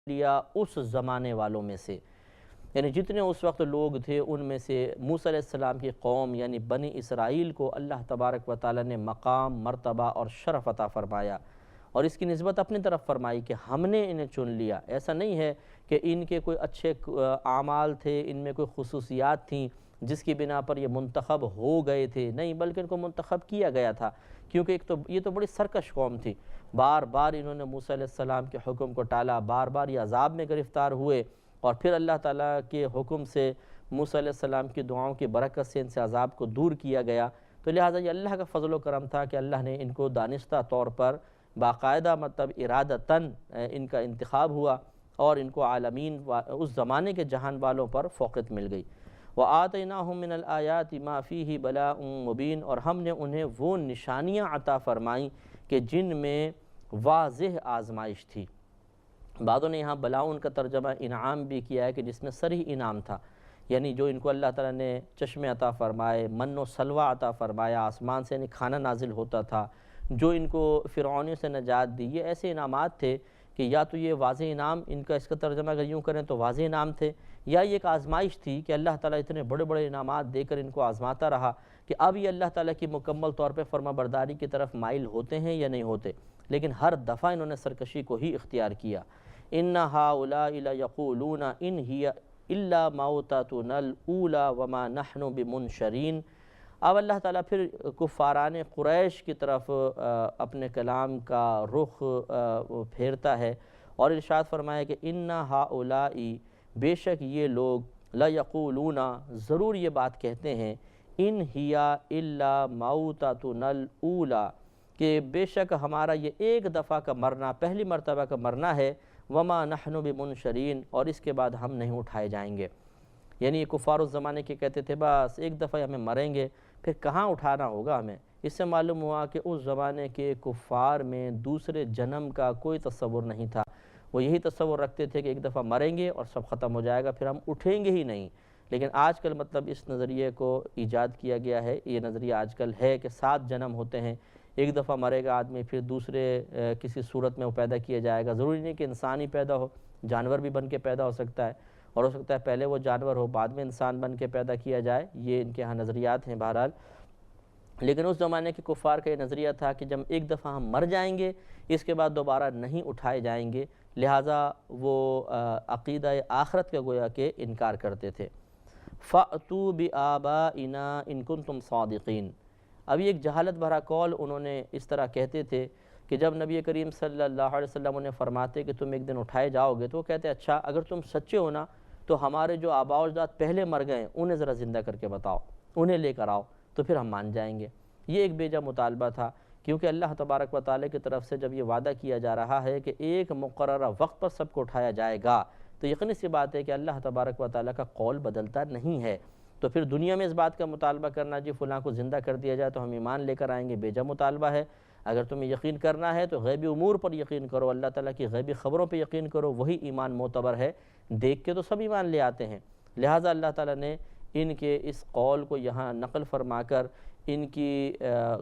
لیا اس زمانے والوں میں سے، یعنی جتنے اس وقت لوگ تھے ان میں سے موسیٰ علیہ السلام کی قوم یعنی بنی اسرائیل کو اللہ تبارک و تعالی نے مقام، مرتبہ اور شرف عطا فرمایا، اور اس کی نسبت اپنی طرف فرمائی کہ ہم نے انہیں چن لیا۔ ایسا نہیں ہے کہ ان کے کوئی اچھے اعمال تھے، ان میں کوئی خصوصیات تھیں جس کی بنا پر یہ منتخب ہو گئے تھے، نہیں، بلکہ ان کو منتخب کیا گیا تھا، کیونکہ یہ تو بڑی سرکش قوم تھی۔ بار بار انہوں نے موسیٰ علیہ السلام کے حکم کو ٹالا، بار بار یہ عذاب میں گرفتار ہوئے، اور پھر اللہ تعالیٰ کے حکم سے موسیٰ علیہ السلام کی دعاؤں کی برکت سے ان سے عذاب کو دور کیا گیا۔ تو لہٰذا یہ اللہ کا فضل و کرم تھا کہ اللہ نے ان کو دانستہ طور پر باقاعدہ ارادتاً ان کا انتخاب ہوا، اور ان کو عالمین اس زمانے کے جہان والوں پر فوقیت مل گئی۔ وَآتَيْنَاهُم مِّنَ الْآيَاتِ مَا فِيهِ بَلَاءٌ مُبِينٌ، اور ہم نے انہیں وہ نشانیاں عطا فرمائیں کہ جن میں واضح آزمائش تھی۔ بعضوں نے یہاں بلاؤن کا ترجمہ انعام بھی کیا ہے کہ جس میں صریح انعام تھا، یعنی جو ان کو اللہ تعالیٰ نے چشمے عطا فرمائے، من و سلوہ عطا فرمایا، آسمان سے یعنی کھانا نازل ہوتا تھا، جو ان کو فرعونیوں سے نجات دی، یہ ایسے انعامات تھے کہ یا تو یہ واضح انعام، ان کا اس کا ترجمہ اگر یوں کریں تو واضح انعام تھے، یا یہ ایک آزمائش تھی کہ اللہ تعالیٰ اتنے بڑے بڑے انعامات دے کر ان کو آزماتا رہا کہ اب یہ اللہ تعالیٰ کی مکمل طور پہ فرما برداری کی طرف مائل ہوتے ہیں یا نہیں ہوتے، لیکن ہر دفعہ انہوں نے سرکشی کو ہی اختیار کیا۔ إِنَّ هَٰؤُلَاءِ لَيَقُولُونَ إِنْ هِيَ إِلَّا مَوْتَتُنَا الْأُولَىٰ وَمَا نَحْنُ بِمُنشَرِينَ۔ اب اللہ تعالیٰ پھر کفاران قریش کی طرف اپنے کلام کا رخ پھیرتا ہے اور ارشاد فرمایا کہ إِنَّ هَٰؤُلَاءِ، بے شک یہ لوگ، لَيَقُولُونَ، ضرور یہ بات کہتے ہیں، إِنْ هِيَ إِلَّا مَوْتَتُنَا الْأُولَىٰ، کہ بے شک ہمارا یہ ایک دفعہ کا مرنا، پہلی مرتبہ کا مرنا ہے، وما نحن بمنشرین، اور اس کے بعد ہم نہیں اٹھائے جائیں گے۔ یعنی یہ کفار اس زمانے کے کہتے تھے بس ایک دفعہ ہمیں مریں گے، پھر کہاں اٹھانا ہوگا ہمیں۔ اس سے معلوم ہوا کہ اس زمانے کے کفار میں دوسرے جنم کا کوئی تصور نہیں تھا، وہ یہی تصور رکھتے تھے کہ ایک دفعہ مریں گے اور سب ختم ہو جائے گا، پھر ہم اٹھیں گے ہی نہیں۔ لیکن آج کل مطلب اس نظریے کو ایجاد کیا گیا ہے، یہ نظریہ آج کل ہے کہ 7 جنم ہوتے ہیں، ایک دفعہ مرے گا آدمی، پھر دوسرے کسی صورت میں وہ پیدا کیا جائے گا، ضروری نہیں کہ انسان ہی پیدا ہو، جانور بھی بن کے پیدا ہو سکتا ہے، اور ہو سکتا ہے پہلے وہ جانور ہو بعد میں انسان بن کے پیدا کیا جائے، یہ ان کے ہاں نظریات ہیں بہرحال۔ لیکن اس زمانے کے کفار کا یہ نظریہ تھا کہ جب ایک دفعہ ہم مر جائیں گے اس کے بعد دوبارہ نہیں اٹھائے جائیں گے، لہٰذا وہ عقیدہ آخرت کا گویا کہ انکار کرتے تھے۔ فَأْتُوا بِآبَائِنَا إِن كُنتُمْ صَادِقِينَ، اب یہ ایک جہالت بھرا قول انہوں نے اس طرح کہتے تھے کہ جب نبی کریم صلی اللہ علیہ وسلم انہیں فرماتے کہ تم ایک دن اٹھائے جاؤ گے، تو وہ کہتے اچھا اگر تم سچے ہو نا تو ہمارے جو آباء و اجداد پہلے مر گئے انہیں ذرا زندہ کر کے بتاؤ، انہیں لے کر آؤ تو پھر ہم مان جائیں گے۔ یہ ایک بیجا مطالبہ تھا، کیونکہ اللہ تبارک و تعالیٰ کی طرف سے جب یہ وعدہ کیا جا رہا ہے کہ ایک مقررہ وقت پر سب کو اٹھایا جائے گا، تو یقینی سی بات ہے کہ اللہ تبارک و تعالیٰ کا قول بدلتا نہیں ہے، تو پھر دنیا میں اس بات کا مطالبہ کرنا جی فلاں کو زندہ کر دیا جائے تو ہم ایمان لے کر آئیں گے، بیجا مطالبہ ہے۔ اگر تمہیں یقین کرنا ہے تو غیبی امور پر یقین کرو، اللہ تعالیٰ کی غیبی خبروں پہ یقین کرو، وہی ایمان معتبر ہے، دیکھ کے تو سب ایمان لے آتے ہیں۔ لہٰذا اللہ تعالیٰ نے ان کے اس قول کو یہاں نقل فرما کر ان کی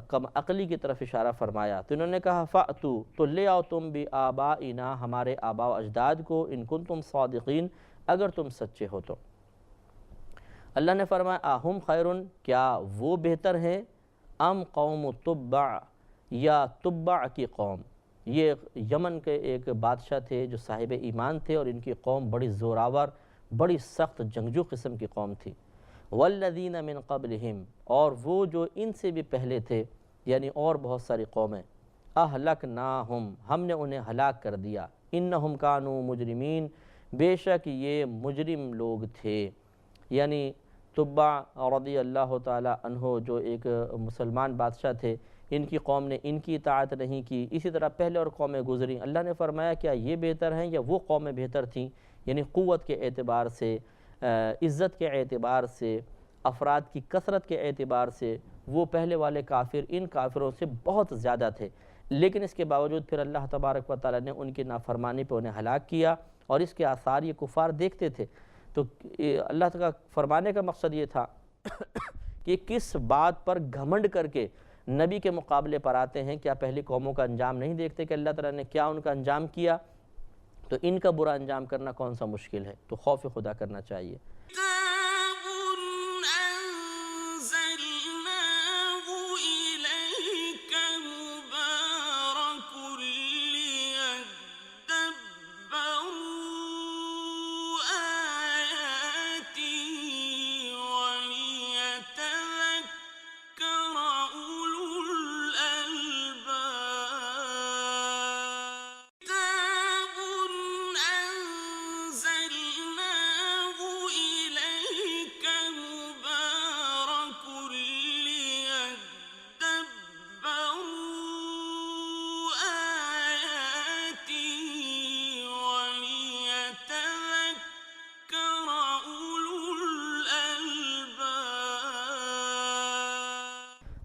کم عقلی کی طرف اشارہ فرمایا، تو انہوں نے کہا فَأْتُوا، تو لے آؤ تم بھی آبائنا، ہمارے آباء و اجداد کو، ان کنتم صادقین، اگر تم سچے ہو تو۔ اللہ نے فرمایا اہم خیرن، کیا وہ بہتر ہیں، ام قوم تبع، یا تبع کی قوم۔ یہ یمن کے ایک بادشاہ تھے جو صاحب ایمان تھے، اور ان کی قوم بڑی زوراور، بڑی سخت جنگجو قسم کی قوم تھی۔ والذین من قبلہم، اور وہ جو ان سے بھی پہلے تھے، یعنی اور بہت ساری قومیں، اہلکناہم، ہم نے انہیں ہلاک کر دیا، انہم کانوا مجرمین، بے شک یہ مجرم لوگ تھے۔ یعنی تبع رضی اللہ تعالی عنہ جو ایک مسلمان بادشاہ تھے، ان کی قوم نے ان کی اطاعت نہیں کی، اسی طرح پہلے اور قومیں گزری۔ اللہ نے فرمایا کیا یہ بہتر ہیں یا وہ قومیں بہتر تھیں، یعنی قوت کے اعتبار سے، عزت کے اعتبار سے، افراد کی کثرت کے اعتبار سے وہ پہلے والے کافر ان کافروں سے بہت زیادہ تھے، لیکن اس کے باوجود پھر اللہ تبارک و تعالیٰ نے ان کی نافرمانی پہ انہیں ہلاک کیا، اور اس کے آثار یہ کفار دیکھتے تھے۔ تو اللہ تعالیٰ کا فرمانے کا مقصد یہ تھا کہ کس بات پر گھمنڈ کر کے نبی کے مقابلے پر آتے ہیں، کیا پہلی قوموں کا انجام نہیں دیکھتے کہ اللہ تعالیٰ نے کیا ان کا انجام کیا، تو ان کا برا انجام کرنا کون سا مشکل ہے؟ تو خوف خدا کرنا چاہیے۔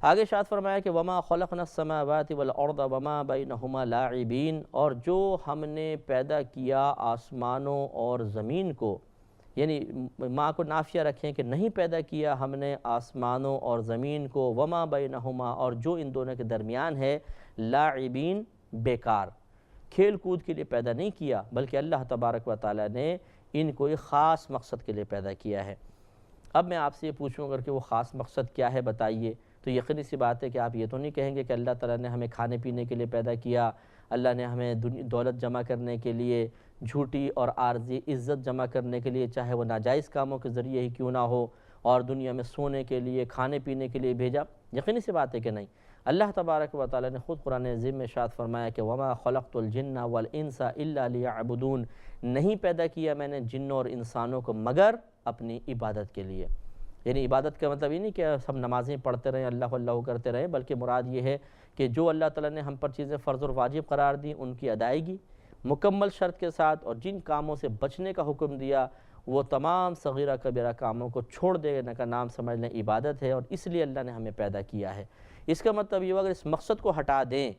آگے ارشاد فرمایا کہ وما خلقنا السماوات والارض وما بینہما لاعبین، اور جو ہم نے پیدا کیا آسمانوں اور زمین کو، یعنی ماں کو نافیہ رکھیں کہ نہیں پیدا کیا ہم نے آسمانوں اور زمین کو، وما بینہما، اور جو ان دونوں کے درمیان ہے، لاعبین، بیکار، کھیل کود کے لیے پیدا نہیں کیا، بلکہ اللہ تبارک و تعالی نے ان کو ایک خاص مقصد کے لیے پیدا کیا ہے۔ اب میں آپ سے یہ پوچھوں اگر کہ وہ خاص مقصد کیا ہے بتائیے، تو یقینی سی بات ہے کہ آپ یہ تو نہیں کہیں گے کہ اللہ تعالیٰ نے ہمیں کھانے پینے کے لیے پیدا کیا، اللہ نے ہمیں دولت جمع کرنے کے لیے، جھوٹی اور عارضی عزت جمع کرنے کے لیے، چاہے وہ ناجائز کاموں کے ذریعے ہی کیوں نہ ہو، اور دنیا میں سونے کے لیے، کھانے پینے کے لیے بھیجا؟ یقینی سی بات ہے کہ نہیں۔ اللہ تبارک و تعالیٰ نے خود قرآن عظیم میں ارشاد فرمایا کہ وما خلقت الجن والانس الا لیعبدون، نہیں پیدا کیا میں نے جنوں اور انسانوں کو مگر اپنی عبادت کے لیے۔ یعنی عبادت کا مطلب یہ نہیں کہ ہم نمازیں پڑھتے رہیں، اللہ اللہ کرتے رہیں، بلکہ مراد یہ ہے کہ جو اللہ تعالیٰ نے ہم پر چیزیں فرض اور واجب قرار دیں ان کی ادائیگی مکمل شرط کے ساتھ، اور جن کاموں سے بچنے کا حکم دیا وہ تمام صغیرہ کبیرہ کاموں کو چھوڑ دینے کا نام سمجھ لیں عبادت ہے، اور اس لیے اللہ نے ہمیں پیدا کیا ہے۔ اس کا مطلب یہ ہوا اگر اس مقصد کو ہٹا دیں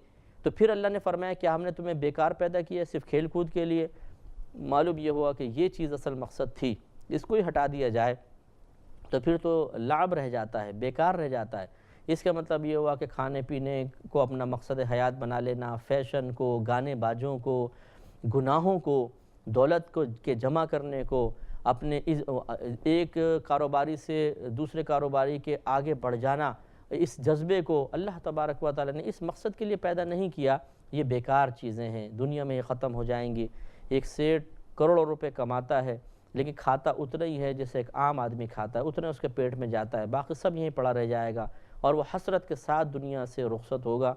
تو پھر اللہ نے فرمایا کہ ہم نے تمہیں بیکار پیدا کیا ہے صرف کھیل کود کے لیے، معلوم یہ ہوا کہ یہ چیز اصل مقصد تھی، اس کو ہی ہٹا دیا جائے تو پھر تو لعب رہ جاتا ہے، بیکار رہ جاتا ہے۔ اس کا مطلب یہ ہوا کہ کھانے پینے کو اپنا مقصد حیات بنا لینا، فیشن کو، گانے باجوں کو، گناہوں کو، دولت کو کے جمع کرنے کو، اپنے ایک کاروباری سے دوسرے کاروباری کے آگے بڑھ جانا، اس جذبے کو اللہ تبارک و تعالیٰ نے اس مقصد کے لیے پیدا نہیں کیا۔ یہ بیکار چیزیں ہیں، دنیا میں یہ ختم ہو جائیں گی۔ ایک سیٹ کروڑوں روپے کماتا ہے لیکن کھاتا اتنا ہی ہے جیسے ایک عام آدمی کھاتا ہے، اتنا اس کے پیٹ میں جاتا ہے، باقی سب یہیں پڑا رہ جائے گا، اور وہ حسرت کے ساتھ دنیا سے رخصت ہوگا۔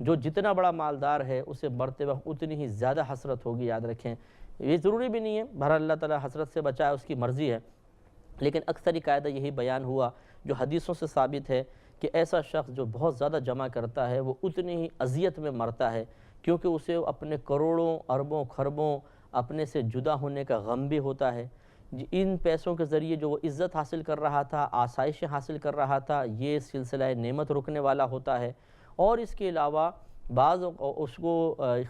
جو جتنا بڑا مالدار ہے اسے مرتے وقت اتنی ہی زیادہ حسرت ہوگی، یاد رکھیں۔ یہ ضروری بھی نہیں ہے، بہرحال اللہ تعالیٰ حسرت سے بچائے، اس کی مرضی ہے، لیکن اکثر قاعدہ یہی بیان ہوا جو حدیثوں سے ثابت ہے کہ ایسا شخص جو بہت زیادہ جمع کرتا ہے وہ اتنی ہی اذیت میں مرتا ہے، کیونکہ اسے اپنے کروڑوں اربوں خربوں اپنے سے جدا ہونے کا غم بھی ہوتا ہے۔ ان پیسوں کے ذریعے جو وہ عزت حاصل کر رہا تھا، آسائشیں حاصل کر رہا تھا، یہ سلسلہ نعمت رکنے والا ہوتا ہے، اور اس کے علاوہ بعض اس کو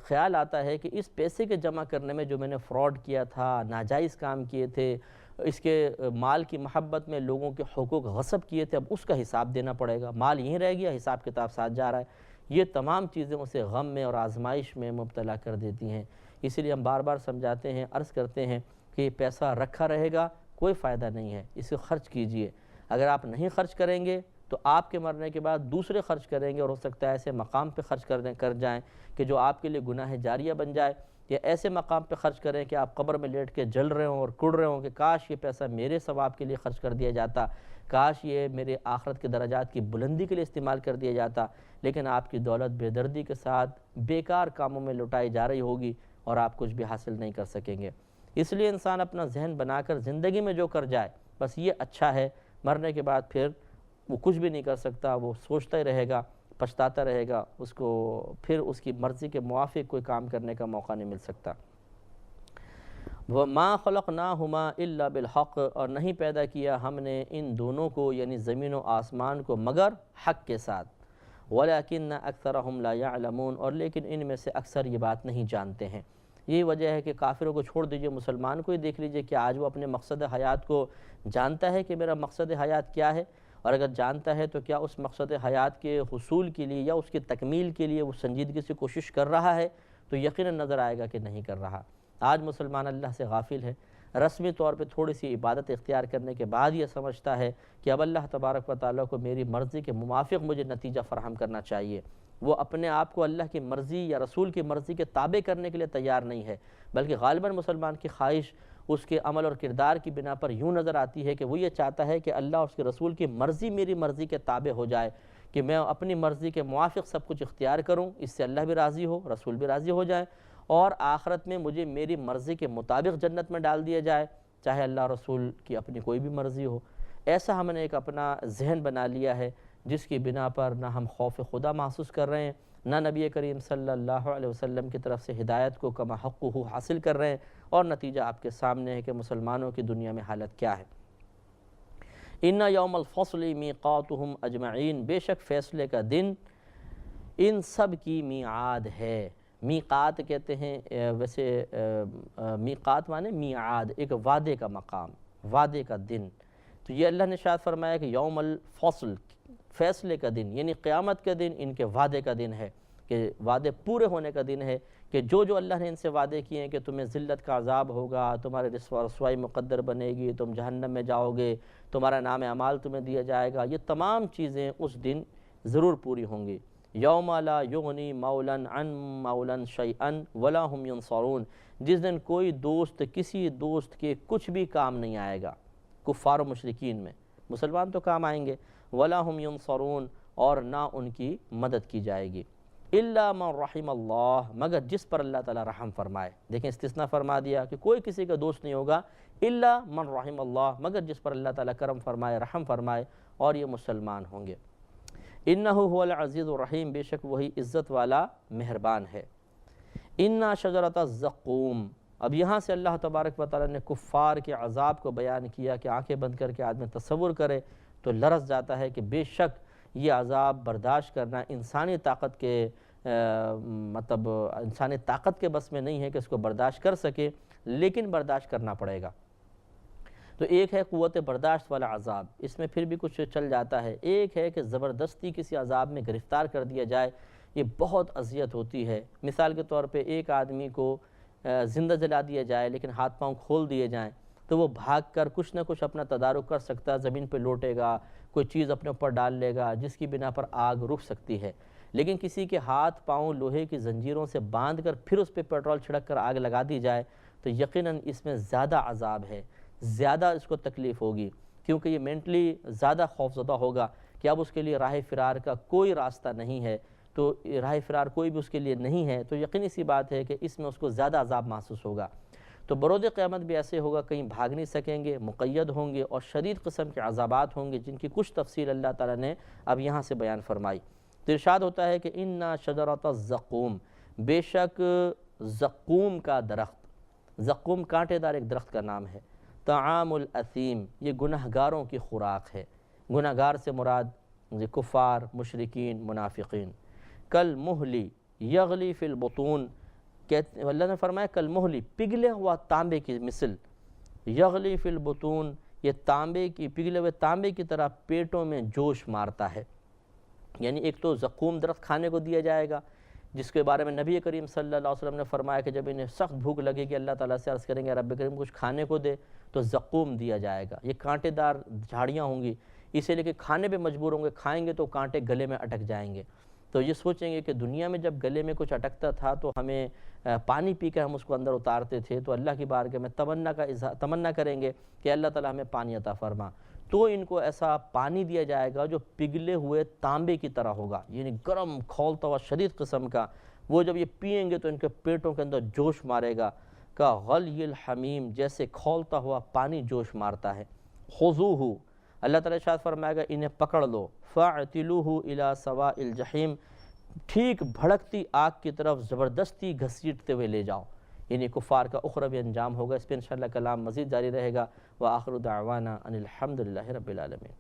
خیال آتا ہے کہ اس پیسے کے جمع کرنے میں جو میں نے فراڈ کیا تھا، ناجائز کام کیے تھے، اس کے مال کی محبت میں لوگوں کے حقوق غصب کیے تھے، اب اس کا حساب دینا پڑے گا، مال یہیں رہ گیا، حساب کتاب ساتھ جا رہا ہے۔ یہ تمام چیزیں اسے غم میں اور آزمائش میں مبتلا کر دیتی ہیں۔ اسی لیے ہم بار بار سمجھاتے ہیں، عرض کرتے ہیں کہ پیسہ رکھا رہے گا کوئی فائدہ نہیں ہے، اسے خرچ کیجئے۔ اگر آپ نہیں خرچ کریں گے تو آپ کے مرنے کے بعد دوسرے خرچ کریں گے، اور ہو سکتا ہے ایسے مقام پہ خرچ کر جائیں کہ جو آپ کے لیے گناہ جاریہ بن جائے، یا ایسے مقام پہ خرچ کریں کہ آپ قبر میں لیٹ کے جل رہے ہوں اور کڑ رہے ہوں کہ کاش یہ پیسہ میرے ثواب کے لیے خرچ کر دیا جاتا، کاش یہ میرے آخرت کے درجات کی بلندی کے لیے استعمال کر دیا جاتا، لیکن آپ کی دولت بے دردی کے ساتھ بیکار کاموں میں لٹائی جا رہی ہوگی اور آپ کچھ بھی حاصل نہیں کر سکیں گے۔ اس لیے انسان اپنا ذہن بنا کر زندگی میں جو کر جائے بس یہ اچھا ہے، مرنے کے بعد پھر وہ کچھ بھی نہیں کر سکتا، وہ سوچتا ہی رہے گا، پچھتاتا رہے گا، اس کو پھر اس کی مرضی کے موافق کوئی کام کرنے کا موقع نہیں مل سکتا۔ وَمَا خَلَقْنَاهُمَا إِلَّا بِالْحَقِّ، اور نہیں پیدا کیا ہم نے ان دونوں کو یعنی زمین و آسمان کو مگر حق کے ساتھ۔ وَلَكِنَّ أَكْثَرَهُمْ لَا يَعْلَمُونَ، اور لیکن ان میں سے اکثر یہ بات نہیں جانتے ہیں۔ یہی وجہ ہے کہ کافروں کو چھوڑ دیجئے، مسلمان کو ہی دیکھ لیجئے کہ آج وہ اپنے مقصد حیات کو جانتا ہے کہ میرا مقصد حیات کیا ہے، اور اگر جانتا ہے تو کیا اس مقصد حیات کے حصول کے لیے یا اس کی تکمیل کے لیے وہ سنجیدگی سے کوشش کر رہا ہے؟ تو یقیناً نظر آئے گا کہ نہیں کر رہا۔ آج مسلمان اللہ سے غافل ہے، رسمی طور پہ تھوڑی سی عبادت اختیار کرنے کے بعد یہ سمجھتا ہے کہ اب اللہ تبارک و تعالیٰ کو میری مرضی کے موافق مجھے نتیجہ فراہم کرنا چاہیے۔ وہ اپنے آپ کو اللہ کی مرضی یا رسول کی مرضی کے تابع کرنے کے لیے تیار نہیں ہے، بلکہ غالباً مسلمان کی خواہش اس کے عمل اور کردار کی بنا پر یوں نظر آتی ہے کہ وہ یہ چاہتا ہے کہ اللہ اور اس کے رسول کی مرضی میری مرضی کے تابع ہو جائے، کہ میں اپنی مرضی کے موافق سب کچھ اختیار کروں، اس سے اللہ بھی راضی ہو، رسول بھی راضی ہو جائے، اور آخرت میں مجھے میری مرضی کے مطابق جنت میں ڈال دیا جائے، چاہے اللہ رسول کی اپنی کوئی بھی مرضی ہو۔ ایسا ہم نے ایک اپنا ذہن بنا لیا ہے جس کی بنا پر نہ ہم خوف خدا محسوس کر رہے ہیں، نہ نبی کریم صلی اللہ علیہ وسلم کی طرف سے ہدایت کو کما حقہ حاصل کر رہے ہیں، اور نتیجہ آپ کے سامنے ہے کہ مسلمانوں کی دنیا میں حالت کیا ہے۔ اِنَّ یوم الفصل میقاتہم اجمعین، بے شک فیصلے کا دن ان سب کی میعاد ہے۔ میقات کہتے ہیں ویسے میقات معنی میعاد، ایک وعدے کا مقام، وعدے کا دن۔ تو یہ اللہ نے ارشاد فرمایا کہ یوم الفصل، فیصلے کا دن، یعنی قیامت کا دن ان کے وعدے کا دن ہے، کہ وعدے پورے ہونے کا دن ہے، کہ جو اللہ نے ان سے وعدے کیے ہیں کہ تمہیں ذلت کا عذاب ہوگا، تمہارے رسوائی مقدر بنے گی، تم جہنم میں جاؤ گے، تمہارا نام اعمال تمہیں دیا جائے گا، یہ تمام چیزیں اس دن ضرور پوری ہوں گی۔ یوم لا یغنی مولا عن مولا شیئا ولا هم ینصرون، جس دن کوئی دوست کسی دوست کے کچھ بھی کام نہیں آئے گا، کفار و مشرکین میں، مسلمان تو کام آئیں گے، ولا هم ینصرون، اور نہ ان کی مدد کی جائے گی، الا من رحم اللہ، مگر جس پر اللہ تعالیٰ رحم فرمائے۔ دیکھیں استثناء فرما دیا کہ کوئی کسی کا دوست نہیں ہوگا، الا من رحم اللہ، مگر جس پر اللہ تعالیٰ کرم فرمائے، رحم فرمائے، اور یہ مسلمان ہوں گے۔ انہ هو العزیز الرحیم، بے شک وہی عزت والا مہربان ہے۔ انا شجرۃ الزقوم، اب یہاں سے اللہ تبارک و تعالیٰ نے کفار کے عذاب کو بیان کیا کہ آنکھیں بند کر کے آدمی تصور کرے تو لرز جاتا ہے کہ بے شک یہ عذاب برداشت کرنا انسانی طاقت کے مطلب انسانی طاقت کے بس میں نہیں ہے کہ اس کو برداشت کر سکے، لیکن برداشت کرنا پڑے گا۔ تو ایک ہے قوت برداشت والا عذاب، اس میں پھر بھی کچھ چل جاتا ہے، ایک ہے کہ زبردستی کسی عذاب میں گرفتار کر دیا جائے، یہ بہت اذیت ہوتی ہے۔ مثال کے طور پہ ایک آدمی کو زندہ جلا دیا جائے لیکن ہاتھ پاؤں کھول دیے جائیں تو وہ بھاگ کر کچھ نہ کچھ اپنا تدارک کر سکتا ہے، زمین پہ لوٹے گا، کوئی چیز اپنے اوپر ڈال لے گا جس کی بنا پر آگ رک سکتی ہے، لیکن کسی کے ہاتھ پاؤں لوہے کی زنجیروں سے باندھ کر پھر اس پہ پیٹرول چھڑک کر آگ لگا دی جائے تو یقیناً اس میں زیادہ عذاب ہے، زیادہ اس کو تکلیف ہوگی، کیونکہ یہ مینٹلی زیادہ خوفزدہ ہوگا کہ اب اس کے لیے راہ فرار کا کوئی راستہ نہیں ہے، تو راہ فرار کوئی بھی اس کے لیے نہیں ہے، تو یقینی سی بات ہے کہ اس میں اس کو زیادہ عذاب محسوس ہوگا۔ تو بروز قیامت بھی ایسے ہوگا، کہیں بھاگ نہیں سکیں گے، مقید ہوں گے، اور شدید قسم کے عذابات ہوں گے جن کی کچھ تفصیل اللہ تعالیٰ نے اب یہاں سے بیان فرمائی۔ تو ارشاد ہوتا ہے کہ اِنَّا شَجَرَةَ الزَّقُوم، بے شک زقوم کا درخت، زقوم کانٹے دار ایک درخت کا نام ہے، طعام الاثیم، یہ گنہگاروں کی خوراک ہے، گنہگار سے مراد کفار، مشرکین، منافقین۔ کل مہلی یغلی فی البطون، اللہ نے فرمایا کل مہلی، پگھلے ہوا تانبے کی مثل، یغلی فی البطون، یہ تانبے کی پگھلے ہوئے تانبے کی طرح پیٹوں میں جوش مارتا ہے۔ یعنی ایک تو زقوم درخت کھانے کو دیا جائے گا جس کے بارے میں نبی کریم صلی اللہ علیہ وسلم نے فرمایا کہ جب انہیں سخت بھوک لگے کہ اللہ تعالیٰ سے عرض کریں گے رب کریم کچھ کھانے کو دے، تو زقوم دیا جائے گا۔ یہ کانٹے دار جھاڑیاں ہوں گی، اسے لے کے کھانے پہ مجبور ہوں گے، کھائیں گے تو کانٹے گلے میں اٹک جائیں گے۔ تو یہ سوچیں گے کہ دنیا میں جب گلے میں کچھ اٹکتا تھا تو ہمیں پانی پی کر ہم اس کو اندر اتارتے تھے، تو اللہ کی بارگاہ میں تمنا کریں گے کہ اللہ تعالیٰ ہمیں پانی عطا فرما، تو ان کو ایسا پانی دیا جائے گا جو پگھلے ہوئے تانبے کی طرح ہوگا، یعنی گرم کھولتا ہوا شدید قسم کا، وہ جب یہ پئیں گے تو ان کے پیٹوں کے اندر جوش مارے گا، کا غلی الحمیم، جیسے کھولتا ہوا پانی جوش مارتا ہے۔ خذوہ، اللہ تعالیٰ ارشاد فرمائے گا انہیں پکڑ لو، فاعتلوہ الی سواء الجحیم، ٹھیک بھڑکتی آگ کی طرف زبردستی گھسیٹتے ہوئے لے جاؤ، یعنی کفار کا اخروی انجام ہوگا۔ اس پہ انشاءاللہ کلام مزید جاری رہے گا۔ وآخر دعوانا ان الحمدللہ رب العالمین۔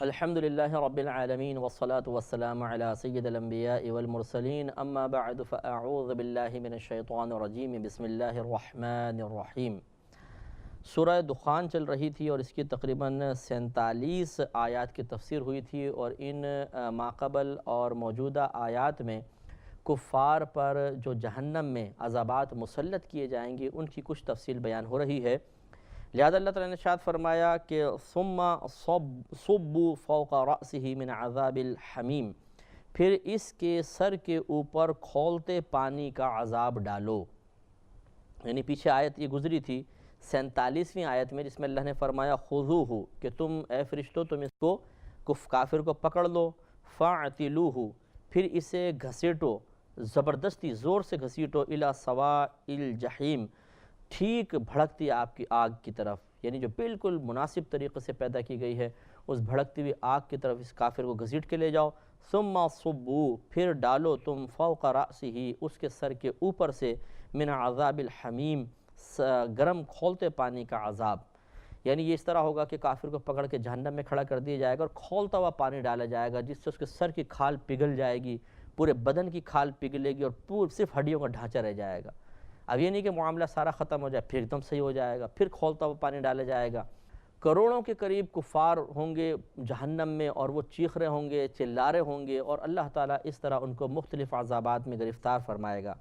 الحمدللہ رب العالمین والصلاة والسلام علی سید الانبیاء والمرسلین اما بعد فاعوذ باللہ من الشیطان الرجیم بسم اللہ الرحمن الرحیم۔ سورہ دخان چل رہی تھی اور اس کی تقریباً 47 آیات کی تفسیر ہوئی تھی، اور ان ماقبل اور موجودہ آیات میں کفار پر جو جہنم میں عذابات مسلط کیے جائیں گے ان کی کچھ تفصیل بیان ہو رہی ہے۔ لہذا اللہ تعالیٰ نے ارشاد فرمایا کہ ثم صبوا فوق رأسہ من عذاب الحمیم، پھر اس کے سر کے اوپر کھولتے پانی کا عذاب ڈالو۔ یعنی پیچھے آیت یہ گزری تھی 47ویں آیت میں، جس میں اللہ نے فرمایا خذوہ، کہ تم اے فرشتوں تم اس کو کافر کو پکڑ لو، فاعتلوہ، پھر اسے گھسیٹو، زبردستی زور سے گھسیٹو، الی سواء الجحیم، ٹھیک بھڑکتی آپ کی آگ کی طرف، یعنی جو بالکل مناسب طریقے سے پیدا کی گئی ہے اس بھڑکتی ہوئی آگ کی طرف اس کافر کو گھسیٹ کے لے جاؤ۔ ثم صبوا، پھر ڈالو تم فوق رأسہ، اس کے سر کے اوپر سے، من عذاب الحمیم، گرم کھولتے پانی کا عذاب۔ یعنی یہ اس طرح ہوگا کہ کافر کو پکڑ کے جہنم میں کھڑا کر دیا جائے گا اور کھولتا ہوا پانی ڈالا جائے گا، جس سے اس کے سر کی کھال پگھل جائے گی، پورے بدن کی کھال پگھلے گی اور صرف ہڈیوں کا ڈھانچہ رہ جائے گا۔ اب یہ نہیں کہ معاملہ سارا ختم ہو جائے پھر ایک دم صحیح ہو جائے گا، پھر کھولتا ہوا پانی ڈالا جائے گا۔ کروڑوں کے قریب کفار ہوں گے جہنم میں، اور وہ چیخ رہے ہوں گے، چلا رہے ہوں گے، اور اللہ تعالیٰ اس طرح ان کو مختلف عذابات میں گرفتار فرمائے گا۔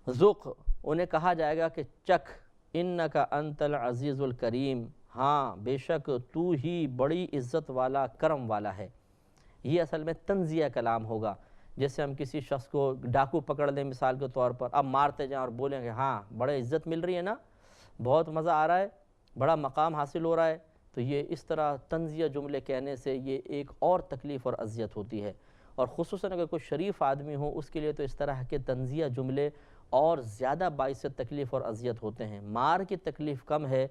ذُقْ، انہیں کہا جائے گا کہ چکھ، انک انت العزیز الکریم، ہاں بے شک تو ہی بڑی عزت والا کرم والا ہے۔ یہ اصل میں تنزیہ کلام ہوگا، جیسے ہم کسی شخص کو ڈاکو پکڑ لیں مثال کے طور پر، اب مارتے جائیں اور بولیں کہ ہاں بڑے عزت مل رہی ہے نا، بہت مزہ آ رہا ہے، بڑا مقام حاصل ہو رہا ہے، تو یہ اس طرح تنزیہ جملے کہنے سے یہ ایک اور تکلیف اور اذیت ہوتی ہے، اور خصوصاً اگر کوئی شریف آدمی ہو اس کے لیے تو اس طرح کے تنزیہ جملے اور زیادہ باعث تکلیف اور اذیت ہوتے ہیں۔ مار کی تکلیف کم ہے،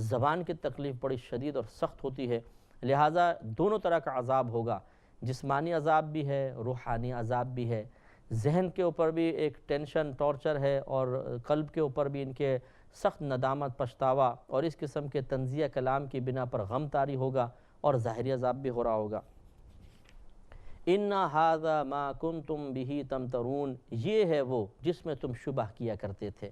زبان کی تکلیف بڑی شدید اور سخت ہوتی ہے، لہٰذا دونوں طرح کا عذاب ہوگا، جسمانی عذاب بھی ہے، روحانی عذاب بھی ہے، ذہن کے اوپر بھی ایک ٹینشن ٹارچر ہے، اور قلب کے اوپر بھی ان کے سخت ندامت پچھتاوا اور اس قسم کے تنزیہ کلام کی بنا پر غم طاری ہوگا، اور ظاہری عذاب بھی ہو رہا ہوگا۔ اِنَّ هَذَا مَا كُنْتُمْ بِهِ تَمْتَرُونَ، یہ ہے وہ جس میں تم شبہ کیا کرتے تھے۔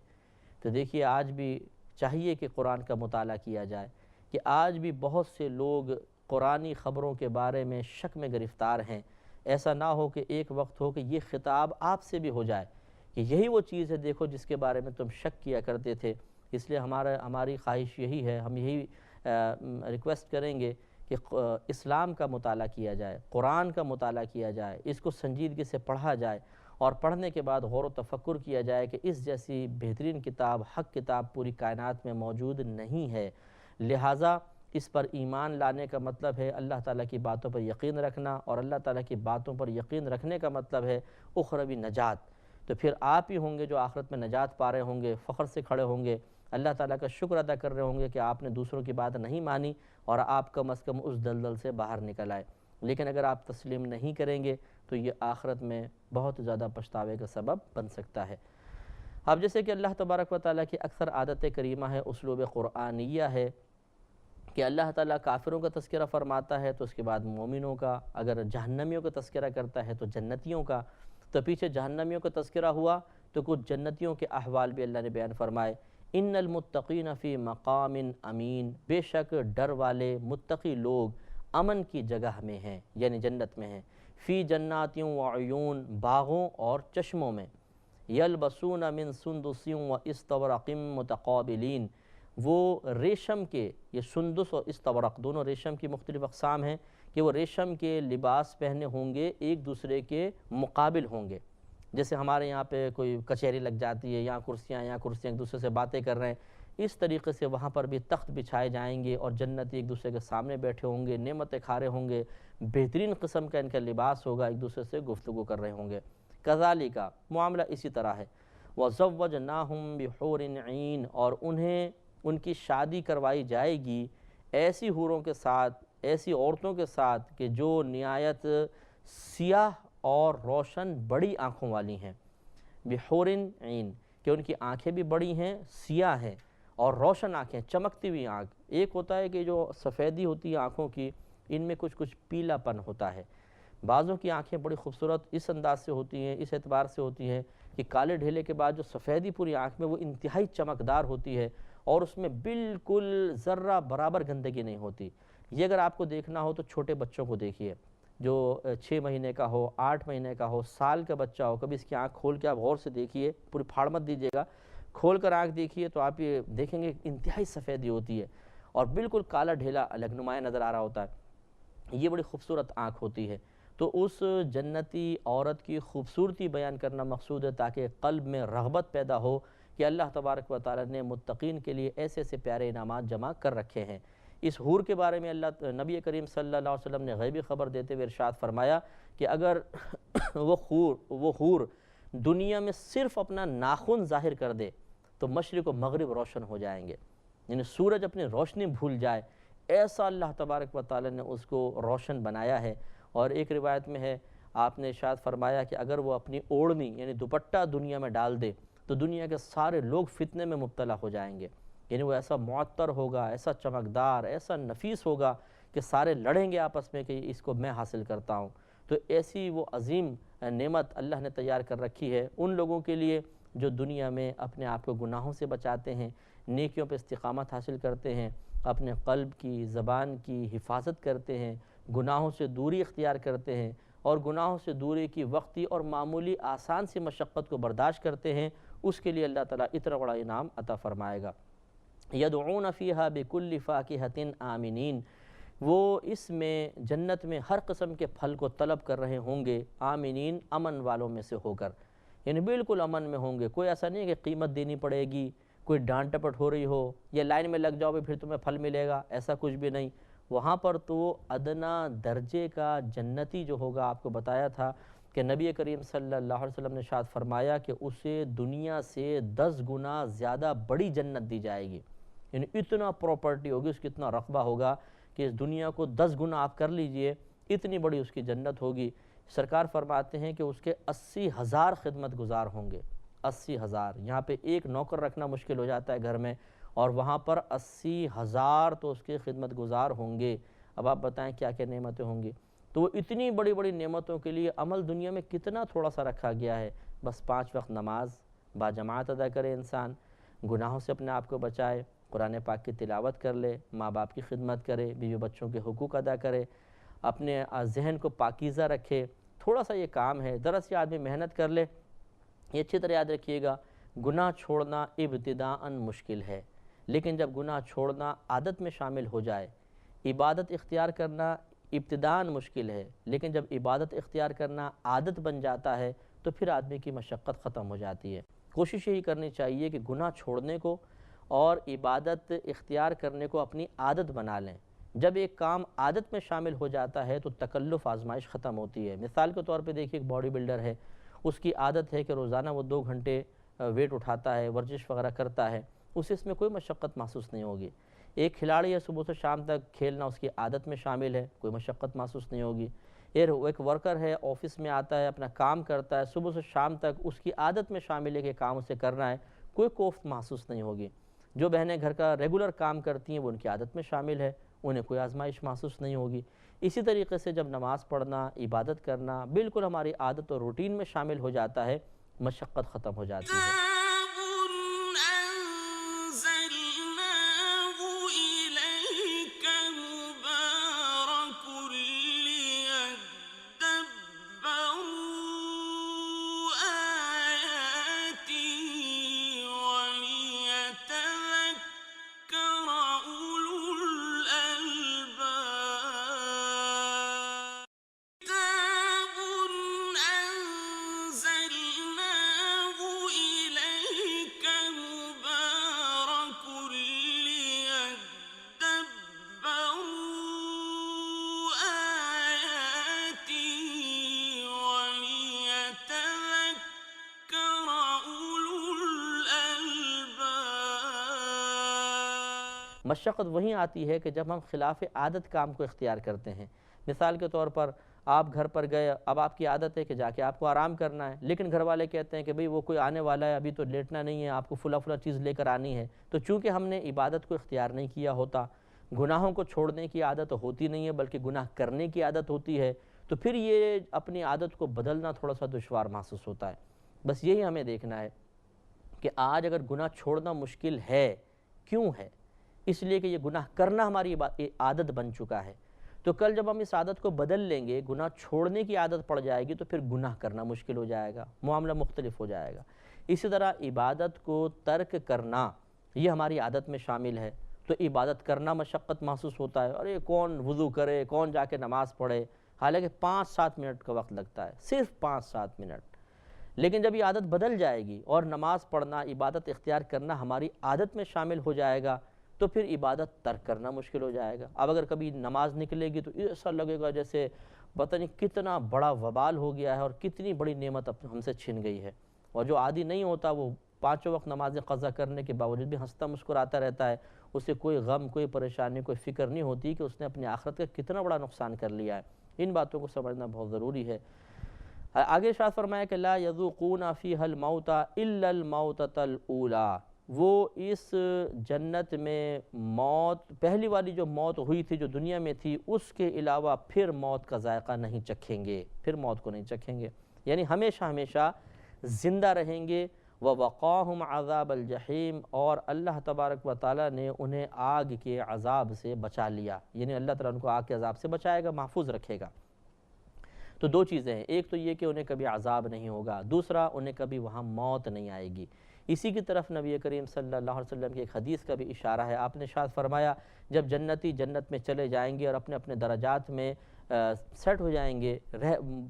تو دیکھیے آج بھی چاہیے کہ قرآن کا مطالعہ کیا جائے، کہ آج بھی بہت سے لوگ قرآنی خبروں کے بارے میں شک میں گرفتار ہیں۔ ایسا نہ ہو کہ ایک وقت ہو کہ یہ خطاب آپ سے بھی ہو جائے کہ یہی وہ چیز ہے دیکھو جس کے بارے میں تم شک کیا کرتے تھے۔ اس لیے ہماری خواہش یہی ہے، ہم یہی ریکویسٹ کریں گے کہ اسلام کا مطالعہ کیا جائے، قرآن کا مطالعہ کیا جائے، اس کو سنجیدگی سے پڑھا جائے، اور پڑھنے کے بعد غور و تفکر کیا جائے کہ اس جیسی بہترین کتاب، حق کتاب پوری کائنات میں موجود نہیں ہے۔ لہٰذا اس پر ایمان لانے کا مطلب ہے اللہ تعالیٰ کی باتوں پر یقین رکھنا، اور اللہ تعالیٰ کی باتوں پر یقین رکھنے کا مطلب ہے اخروی نجات۔ تو پھر آپ ہی ہوں گے جو آخرت میں نجات پا رہے ہوں گے، فخر سے کھڑے ہوں گے، اللہ تعالیٰ کا شکر ادا کر رہے ہوں گے کہ آپ نے دوسروں کی بات نہیں مانی اور آپ کم از کم اس دلدل سے باہر نکل آئے۔ لیکن اگر آپ تسلیم نہیں کریں گے تو یہ آخرت میں بہت زیادہ پچھتاوے کا سبب بن سکتا ہے۔ اب جیسے کہ اللہ تبارک و تعالیٰ کی اکثر عادت کریمہ ہے، اسلوب قرآنیہ ہے، کہ اللہ تعالیٰ کافروں کا تذکرہ فرماتا ہے تو اس کے بعد مومنوں کا، اگر جہنمیوں کا تذکرہ کرتا ہے تو جنتیوں کا، تو پیچھے جہنمیوں کا تذکرہ ہوا تو کچھ جنتیوں کے احوال بھی اللہ نے بیان فرمائے۔ ان المتقین فی مقام امین، بے شک ڈر والے متقی لوگ امن کی جگہ میں ہیں، یعنی جنت میں ہیں، فی جنات و عیون، باغوں اور چشموں میں، یلبسون من سندس و استبرق متقابلین، وہ ریشم کے، یہ سندس اور استبرق دونوں ریشم کی مختلف اقسام ہیں، کہ وہ ریشم کے لباس پہنے ہوں گے، ایک دوسرے کے مقابل ہوں گے۔ جیسے ہمارے یہاں پہ کوئی کچہری لگ جاتی ہے، یہاں کرسیاں ایک دوسرے سے باتیں کر رہے ہیں، اس طریقے سے وہاں پر بھی تخت بچھائے جائیں گے، اور جنتی ایک دوسرے کے سامنے بیٹھے ہوں گے، نعمتیں کھا رہے ہوں گے، بہترین قسم کا ان کا لباس ہوگا، ایک دوسرے سے گفتگو کر رہے ہوں گے۔ کذالک، معاملہ اسی طرح ہے۔ وَزَوَّجْنَاهُمْ بِحُورٍ عِین، اور انہیں ان کی شادی کروائی جائے گی ایسی حوروں کے ساتھ، ایسی عورتوں کے ساتھ کہ جو نہایت سیاہ اور روشن بڑی آنکھوں والی ہیں۔ بحور عین، کہ ان کی آنکھیں بھی بڑی ہیں، سیاہ ہیں، اور روشن آنکھیں، چمکتی ہوئی آنکھ۔ ایک ہوتا ہے کہ جو سفیدی ہوتی ہے آنکھوں کی ان میں کچھ کچھ پیلا پن ہوتا ہے۔ بعضوں کی آنکھیں بڑی خوبصورت اس انداز سے ہوتی ہیں، اس اعتبار سے ہوتی ہیں کہ کالے ڈھیلے کے بعد جو سفیدی پوری آنکھ میں وہ انتہائی چمکدار ہوتی ہے اور اس میں بالکل ذرہ برابر گندگی نہیں ہوتی۔ یہ اگر آپ کو دیکھنا ہو تو چھوٹے بچوں کو دیکھیے، جو 6 مہینے کا ہو، 8 مہینے کا ہو، سال کا بچہ ہو، کبھی اس کی آنکھ کھول کے آپ غور سے دیکھیے، پوری پھاڑ مت دیجیے گا، کھول کر آنکھ دیکھیے تو آپ یہ دیکھیں گے انتہائی سفیدی ہوتی ہے اور بالکل کالا ڈھیلا لگنمایا نظر آ رہا ہوتا ہے۔ یہ بڑی خوبصورت آنکھ ہوتی ہے۔ تو اس جنتی عورت کی خوبصورتی بیان کرنا مقصود ہے تاکہ قلب میں رغبت پیدا ہو کہ اللہ تبارک و تعالی نے متقین کے لیے ایسے ایسے پیارے انعامات جمع کر رکھے ہیں۔ اس حور کے بارے میں نبی کریم صلی اللہ علیہ وسلم نے غیبی خبر دیتے ہوئے ارشاد فرمایا کہ اگر وہ حور دنیا میں صرف اپنا ناخن ظاہر کر دے تو مشرق و مغرب روشن ہو جائیں گے، یعنی سورج اپنی روشنی بھول جائے، ایسا اللہ تبارک و تعالی نے اس کو روشن بنایا ہے۔ اور ایک روایت میں ہے، آپ نے ارشاد فرمایا کہ اگر وہ اپنی اوڑھنی یعنی دوپٹہ دنیا میں ڈال دے تو دنیا کے سارے لوگ فتنے میں مبتلا ہو جائیں گے، یعنی وہ ایسا معطر ہوگا، ایسا چمکدار، ایسا نفیس ہوگا کہ سارے لڑیں گے آپس میں کہ اس کو میں حاصل کرتا ہوں۔ تو ایسی وہ عظیم نعمت اللہ نے تیار کر رکھی ہے ان لوگوں کے لیے جو دنیا میں اپنے آپ کو گناہوں سے بچاتے ہیں، نیکیوں پہ استقامت حاصل کرتے ہیں، اپنے قلب کی، زبان کی حفاظت کرتے ہیں، گناہوں سے دوری اختیار کرتے ہیں اور گناہوں سے دوری کی وقتی اور معمولی آسان سی مشقت کو برداشت کرتے ہیں، اس کے لیے اللہ تعالیٰ اتنا بڑا انعام عطا فرمائے گا۔ یدعون فیہا بکل فاکہۃ آمنین، وہ اس میں جنت میں ہر قسم کے پھل کو طلب کر رہے ہوں گے، آمنین امن والوں میں سے ہو کر، یعنی بالکل امن میں ہوں گے۔ کوئی ایسا نہیں ہے کہ قیمت دینی پڑے گی، کوئی ڈانٹ ٹپٹ ہو رہی ہو یا لائن میں لگ جاؤ بھی پھر تمہیں پھل ملے گا، ایسا کچھ بھی نہیں۔ وہاں پر تو وہ ادنا درجے کا جنتی جو ہوگا، آپ کو بتایا تھا کہ نبی کریم صلی اللہ علیہ وسلم نے ارشاد فرمایا کہ اسے دنیا سے 10 گنا زیادہ بڑی جنت دی جائے گی، یعنی اتنا پراپرٹی ہوگی، اس کی اتنا رقبہ ہوگا کہ اس دنیا کو 10 گنا آپ کر لیجئے، اتنی بڑی اس کی جنت ہوگی۔ سرکار فرماتے ہیں کہ اس کے 80,000 خدمت گزار ہوں گے، 80,000۔ یہاں پہ ایک نوکر رکھنا مشکل ہو جاتا ہے گھر میں، اور وہاں پر 80,000 تو اس کے خدمت گزار ہوں گے۔ اب آپ بتائیں کیا کیا نعمتیں ہوں گی۔ تو وہ اتنی بڑی بڑی نعمتوں کے لیے عمل دنیا میں کتنا تھوڑا سا رکھا گیا ہے، بس 5 وقت نماز باجماعت ادا کرے، انسان گناہوں سے اپنے آپ کو بچائے، قرآن پاک کی تلاوت کر لے، ماں باپ کی خدمت کرے، بیوی بچوں کے حقوق ادا کرے، اپنے ذہن کو پاکیزہ رکھے۔ تھوڑا سا یہ کام ہے، ذرا سی آدمی محنت کر لے۔ یہ اچھی طرح یاد رکھیے گا، گناہ چھوڑنا ابتداءً مشکل ہے، لیکن جب گناہ چھوڑنا عادت میں شامل ہو جائے، عبادت اختیار کرنا ابتداءً مشکل ہے، لیکن جب عبادت اختیار کرنا عادت بن جاتا ہے تو پھر آدمی کی مشقت ختم ہو جاتی ہے۔ کوشش یہی کرنی چاہیے کہ گناہ چھوڑنے کو اور عبادت اختیار کرنے کو اپنی عادت بنا لیں۔ جب ایک کام عادت میں شامل ہو جاتا ہے تو تکلف آزمائش ختم ہوتی ہے۔ مثال کے طور پہ دیکھیے، ایک باڈی بلڈر ہے، اس کی عادت ہے کہ روزانہ وہ 2 گھنٹے ویٹ اٹھاتا ہے، ورزش وغیرہ کرتا ہے، اسے اس میں کوئی مشقت محسوس نہیں ہوگی۔ ایک کھلاڑی ہے، صبح سے شام تک کھیلنا اس کی عادت میں شامل ہے، کوئی مشقت محسوس نہیں ہوگی۔ ایک ورکر ہے، آفس میں آتا ہے، اپنا کام کرتا ہے، صبح سے شام تک اس کی عادت میں شامل ہے کہ کام اسے کرنا ہے، کوئی کوفت محسوس نہیں ہوگی۔ جو بہنیں گھر کا ریگولر کام کرتی ہیں وہ ان کی عادت میں شامل ہے، انہیں کوئی آزمائش محسوس نہیں ہوگی۔ اسی طریقے سے جب نماز پڑھنا، عبادت کرنا بالکل ہماری عادت اور روٹین میں شامل ہو جاتا ہے، مشقت ختم ہو جاتی ہے۔ مشقت وہیں آتی ہے کہ جب ہم خلاف عادت کام کو اختیار کرتے ہیں۔ مثال کے طور پر آپ گھر پر گئے، اب آپ کی عادت ہے کہ جا کے آپ کو آرام کرنا ہے، لیکن گھر والے کہتے ہیں کہ بھئی وہ کوئی آنے والا ہے، ابھی تو لیٹنا نہیں ہے، آپ کو فلاں چیز لے کر آنی ہے۔ تو چونکہ ہم نے عبادت کو اختیار نہیں کیا ہوتا، گناہوں کو چھوڑنے کی عادت ہوتی نہیں ہے بلکہ گناہ کرنے کی عادت ہوتی ہے، تو پھر یہ اپنی عادت کو بدلنا تھوڑا سا دشوار محسوس ہوتا ہے۔ بس یہی ہمیں دیکھنا ہے کہ آج اگر گناہ چھوڑنا مشکل ہے، کیوں ہے؟ اس لیے کہ یہ گناہ کرنا ہماری عادت بن چکا ہے۔ تو کل جب ہم اس عادت کو بدل لیں گے، گناہ چھوڑنے کی عادت پڑ جائے گی، تو پھر گناہ کرنا مشکل ہو جائے گا، معاملہ مختلف ہو جائے گا۔ اسی طرح عبادت کو ترک کرنا یہ ہماری عادت میں شامل ہے، تو عبادت کرنا مشقت محسوس ہوتا ہے، ارے کون وضو کرے، کون جا کے نماز پڑھے، حالانکہ 5-7 منٹ کا وقت لگتا ہے، صرف 5-7 منٹ۔ لیکن جب یہ عادت بدل جائے گی اور نماز پڑھنا، عبادت اختیار کرنا ہماری عادت میں شامل ہو جائے گا، تو پھر عبادت ترک کرنا مشکل ہو جائے گا۔ اب اگر کبھی نماز نکلے گی تو ایسا لگے گا جیسے پتہ نہیں کتنا بڑا وبال ہو گیا ہے اور کتنی بڑی نعمت ہم سے چھن گئی ہے۔ اور جو عادی نہیں ہوتا وہ 5 وقت نمازیں قضا کرنے کے باوجود بھی ہنستا مسکراتا رہتا ہے، اسے کوئی غم، کوئی پریشانی، کوئی فکر نہیں ہوتی کہ اس نے اپنی آخرت کا کتنا بڑا نقصان کر لیا ہے۔ ان باتوں کو سمجھنا بہت ضروری ہے۔ آگے ارشاد فرمایا کہ لا یذوقون فیہا الموت الا الموتۃ الاولی، وہ اس جنت میں موت، پہلی والی جو موت ہوئی تھی جو دنیا میں تھی، اس کے علاوہ پھر موت کا ذائقہ نہیں چکھیں گے، پھر موت کو نہیں چکھیں گے، یعنی ہمیشہ ہمیشہ زندہ رہیں گے۔ وَوَقَاهُمْ عَذَابَ الْجَحِيمِ، اور اللہ تبارک و تعالیٰ نے انہیں آگ کے عذاب سے بچا لیا، یعنی اللہ تعالیٰ ان کو آگ کے عذاب سے بچائے گا، محفوظ رکھے گا۔ تو دو چیزیں ہیں، ایک تو یہ کہ انہیں کبھی عذاب نہیں ہوگا، دوسرا انہیں کبھی وہاں موت نہیں آئے گی۔ اسی کی طرف نبی کریم صلی اللہ علیہ وسلم کی ایک حدیث کا بھی اشارہ ہے۔ آپ نے ارشاد فرمایا جب جنتی جنت میں چلے جائیں گے اور اپنے اپنے درجات میں سیٹ ہو جائیں گے،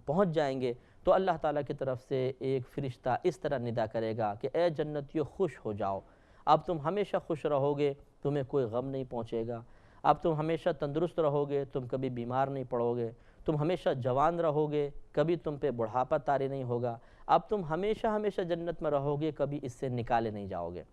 پہنچ جائیں گے، تو اللہ تعالیٰ کی طرف سے ایک فرشتہ اس طرح ندا کرے گا کہ اے جنتیو خوش ہو جاؤ، اب تم ہمیشہ خوش رہو گے، تمہیں کوئی غم نہیں پہنچے گا، اب تم ہمیشہ تندرست رہو گے، تم کبھی بیمار نہیں پڑو گے، تم ہمیشہ جوان رہو گے، کبھی تم پہ بڑھاپا طاری نہیں ہوگا، اب تم ہمیشہ ہمیشہ جنت میں رہو گے، کبھی اس سے نکالے نہیں جاؤ گے۔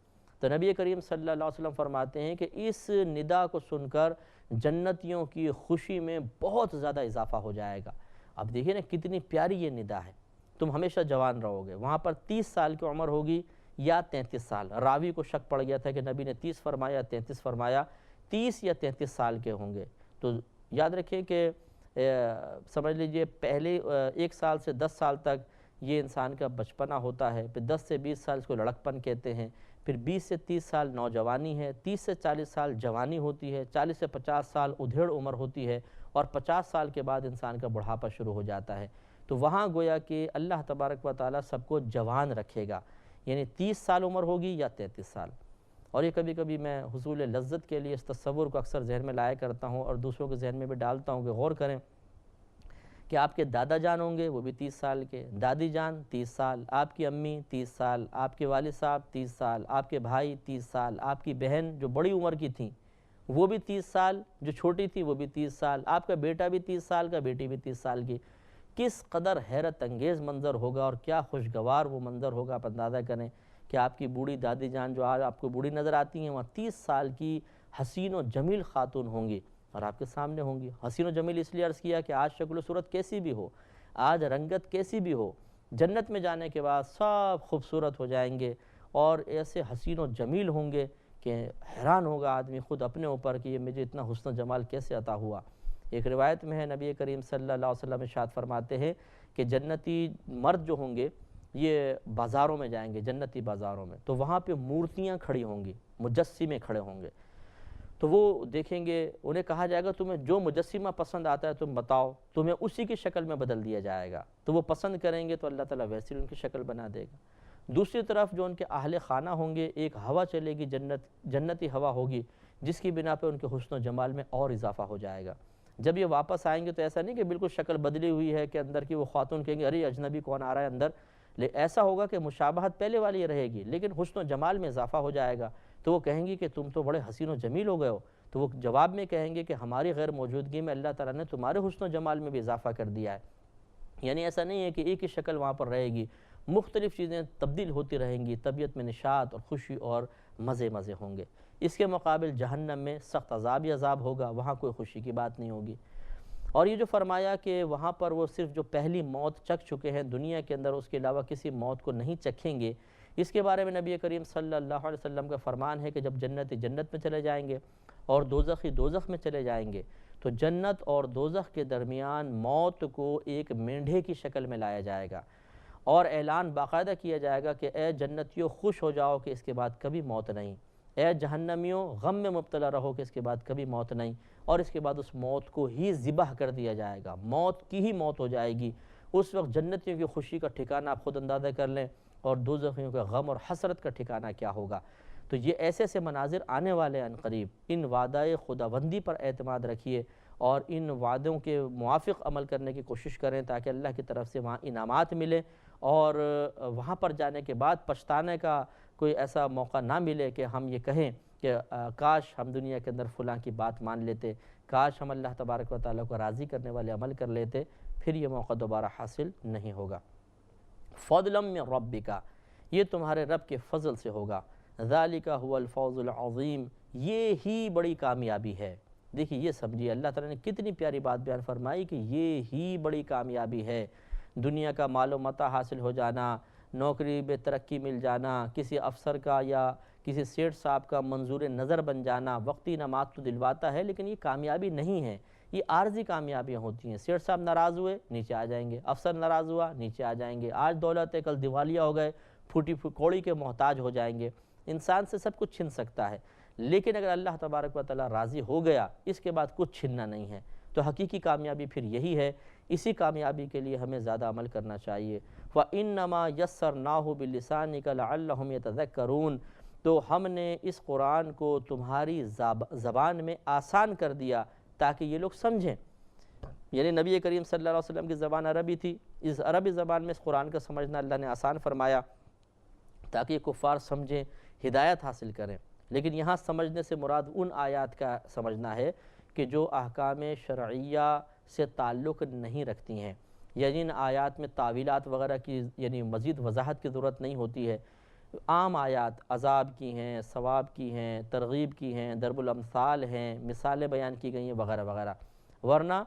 تو نبی کریم صلی اللہ علیہ وسلم فرماتے ہیں کہ اس ندا کو سن کر جنتیوں کی خوشی میں بہت زیادہ اضافہ ہو جائے گا۔ اب دیکھیں نا کتنی پیاری یہ ندا ہے، تم ہمیشہ جوان رہو گے۔ وہاں پر 30 سال کی عمر ہوگی یا 33 سال، راوی کو شک پڑ گیا تھا کہ نبی نے 30 فرمایا 33 فرمایا، 30 یا 33 سال کے ہوں گے۔ تو یاد رکھیں کہ سمجھ لیجئے پہلے 1 سال سے 10 سال تک یہ انسان کا بچپنا ہوتا ہے، پھر 10 سے 20 سال اس کو لڑکپن کہتے ہیں، پھر 20 سے 30 سال نوجوانی ہے، 30 سے 40 سال جوانی ہوتی ہے، 40 سے 50 سال ادھیڑ عمر ہوتی ہے، اور 50 سال کے بعد انسان کا بڑھاپا شروع ہو جاتا ہے۔ تو وہاں گویا کہ اللہ تبارک و تعالیٰ سب کو جوان رکھے گا، یعنی 30 سال عمر ہوگی یا 33 سال۔ اور یہ کبھی کبھی میں حصول لذت کے لیے اس تصور کو اکثر ذہن میں لایا کرتا ہوں اور دوسروں کے ذہن میں بھی ڈالتا ہوں کہ غور کریں کہ آپ کے دادا جان ہوں گے وہ بھی 30 سال کے، دادی جان 30 سال، آپ کی امی 30 سال، آپ کے والد صاحب 30 سال، آپ کے بھائی 30 سال، آپ کی بہن جو بڑی عمر کی تھیں وہ بھی 30 سال، جو چھوٹی تھی وہ بھی 30 سال، آپ کا بیٹا بھی 30 سال کا، بیٹی بھی 30 سال کی۔ کس قدر حیرت انگیز منظر ہوگا اور کیا خوشگوار وہ منظر ہوگا، آپ اندازہ کریں کہ آپ کی بوڑھی دادی جان جو آج آپ کو بوڑھی نظر آتی ہیں وہاں 30 سال کی حسین و جمیل خاتون ہوں گی اور آپ کے سامنے ہوں گی۔ حسین و جمیل اس لیے عرض کیا کہ آج شکل و صورت کیسی بھی ہو، آج رنگت کیسی بھی ہو، جنت میں جانے کے بعد سب خوبصورت ہو جائیں گے اور ایسے حسین و جمیل ہوں گے کہ حیران ہوگا آدمی خود اپنے اوپر کہ یہ مجھے اتنا حسن و جمال کیسے عطا ہوا۔ ایک روایت میں ہے نبی کریم صلی اللہ علیہ وسلم ارشاد فرماتے ہیں کہ جنتی مرد جو ہوں گے یہ بازاروں میں جائیں گے، جنتی بازاروں میں، تو وہاں پہ مورتیاں کھڑی ہوں گی، مجسمے کھڑے ہوں گے، تو وہ دیکھیں گے، انہیں کہا جائے گا تمہیں جو مجسمہ پسند آتا ہے تم بتاؤ، تمہیں اسی کی شکل میں بدل دیا جائے گا، تو وہ پسند کریں گے تو اللہ تعالیٰ ویسی ان کی شکل بنا دے گا۔ دوسری طرف جو ان کے اہل خانہ ہوں گے، ایک ہوا چلے گی، جنتی ہوا ہوگی جس کی بنا پہ ان کے حسن و جمال میں اور اضافہ ہو جائے گا۔ جب یہ واپس آئیں گے تو ایسا نہیں کہ بالکل شکل بدلی ہوئی ہے کہ اندر کی وہ خاتون کہیں گے ارے اجنبی کون آ رہا ہے اندر، ایسا ہوگا کہ مشابہت پہلے والی رہے گی لیکن حسن و جمال میں اضافہ ہو جائے گا، تو وہ کہیں گی کہ تم تو بڑے حسین و جمیل ہو گئے ہو، تو وہ جواب میں کہیں گے کہ ہماری غیر موجودگی میں اللہ تعالیٰ نے تمہارے حسن و جمال میں بھی اضافہ کر دیا ہے۔ یعنی ایسا نہیں ہے کہ ایک ہی شکل وہاں پر رہے گی، مختلف چیزیں تبدیل ہوتی رہیں گی، طبیعت میں نشاط اور خوشی اور مزے ہوں گے۔ اس کے مقابل جہنم میں سخت عذاب ہی عذاب ہوگا، وہاں کوئی خوشی کی بات نہیں ہوگی۔ اور یہ جو فرمایا کہ وہاں پر وہ صرف جو پہلی موت چکھ چکے ہیں دنیا کے اندر، اس کے علاوہ کسی موت کو نہیں چکھیں گے، اس کے بارے میں نبی کریم صلی اللہ علیہ وسلم کا فرمان ہے کہ جب جنت میں چلے جائیں گے اور دوزخی دوزخ میں چلے جائیں گے، تو جنت اور دوزخ کے درمیان موت کو ایک مینڈھے کی شکل میں لایا جائے گا، اور اعلان باقاعدہ کیا جائے گا کہ اے جنتیوں خوش ہو جاؤ کہ اس کے بعد کبھی موت نہیں، اے جہنمیوں غم میں مبتلا رہو کہ اس کے بعد کبھی موت نہیں، اور اس کے بعد اس موت کو ہی ذبح کر دیا جائے گا، موت کی ہی موت ہو جائے گی۔ اس وقت جنتیوں کی خوشی کا ٹھکانہ آپ خود اندازہ کر لیں، اور دوزخیوں کا غم اور حسرت کا ٹھکانہ کیا ہوگا۔ تو یہ ایسے ایسے مناظر آنے والے ہیں عنقریب۔ ان وعدہ خداوندی پر اعتماد رکھیے اور ان وعدوں کے موافق عمل کرنے کی کوشش کریں تاکہ اللہ کی طرف سے وہاں انعامات ملیں، اور وہاں پر جانے کے بعد پچھتانے کا کوئی ایسا موقع نہ ملے کہ ہم یہ کہیں کہ کاش ہم دنیا کے اندر فلاں کی بات مان لیتے، کاش ہم اللہ تبارک و تعالیٰ کو راضی کرنے والے عمل کر لیتے، پھر یہ موقع دوبارہ حاصل نہیں ہوگا۔ فضلا من ربک، یہ تمہارے رب کے فضل سے ہوگا، ذالک هو الفوز العظیم، یہ ہی بڑی کامیابی ہے۔ دیکھیے یہ سمجھیے اللہ تعالیٰ نے کتنی پیاری بات بیان فرمائی کہ یہ ہی بڑی کامیابی ہے۔ دنیا کا مال و متاع حاصل ہو جانا، نوکری بے ترقی مل جانا، کسی افسر کا یا کسی سیٹھ صاحب کا منظور نظر بن جانا، وقتی انعامات تو دلواتا ہے لیکن یہ کامیابی نہیں ہے، یہ عارضی کامیابیاں ہوتی ہیں۔ سیٹھ صاحب ناراض ہوئے نیچے آ جائیں گے، افسر ناراض ہوا نیچے آ جائیں گے، آج دولت ہے کل دیوالیہ ہو گئے، پھوٹی کوڑی کے محتاج ہو جائیں گے۔ انسان سے سب کچھ چھن سکتا ہے، لیکن اگر اللہ تبارک و تعالیٰ راضی ہو گیا اس کے بعد کچھ چھننا نہیں ہے۔ تو حقیقی کامیابی پھر یہی ہے، اسی کامیابی کے لیے ہمیں زیادہ عمل کرنا چاہیے۔ وَإِنَّمَا يَسَّرْنَاهُ بِاللِّسَانِكَ لَعَلَّهُمْ يَتَذَكَّرُونَ، تو ہم نے اس قرآن کو تمہاری زبان میں آسان کر دیا تاکہ یہ لوگ سمجھیں۔ یعنی نبی کریم صلی اللہ علیہ وسلم کی زبان عربی تھی، اس عربی زبان میں اس قرآن کا سمجھنا اللہ نے آسان فرمایا تاکہ کفار سمجھیں، ہدایت حاصل کریں۔ لیکن یہاں سمجھنے سے مراد ان آیات کا سمجھنا ہے کہ جو احکام شرعیہ سے تعلق نہیں رکھتی ہیں، یعنی ان آیات میں تعویلات وغیرہ کی یعنی مزید وضاحت کی ضرورت نہیں ہوتی ہے۔ عام آیات عذاب کی ہیں، ثواب کی ہیں، ترغیب کی ہیں، ضرب الامثال ہیں، مثالیں بیان کی گئی ہیں وغیرہ وغیرہ، ورنہ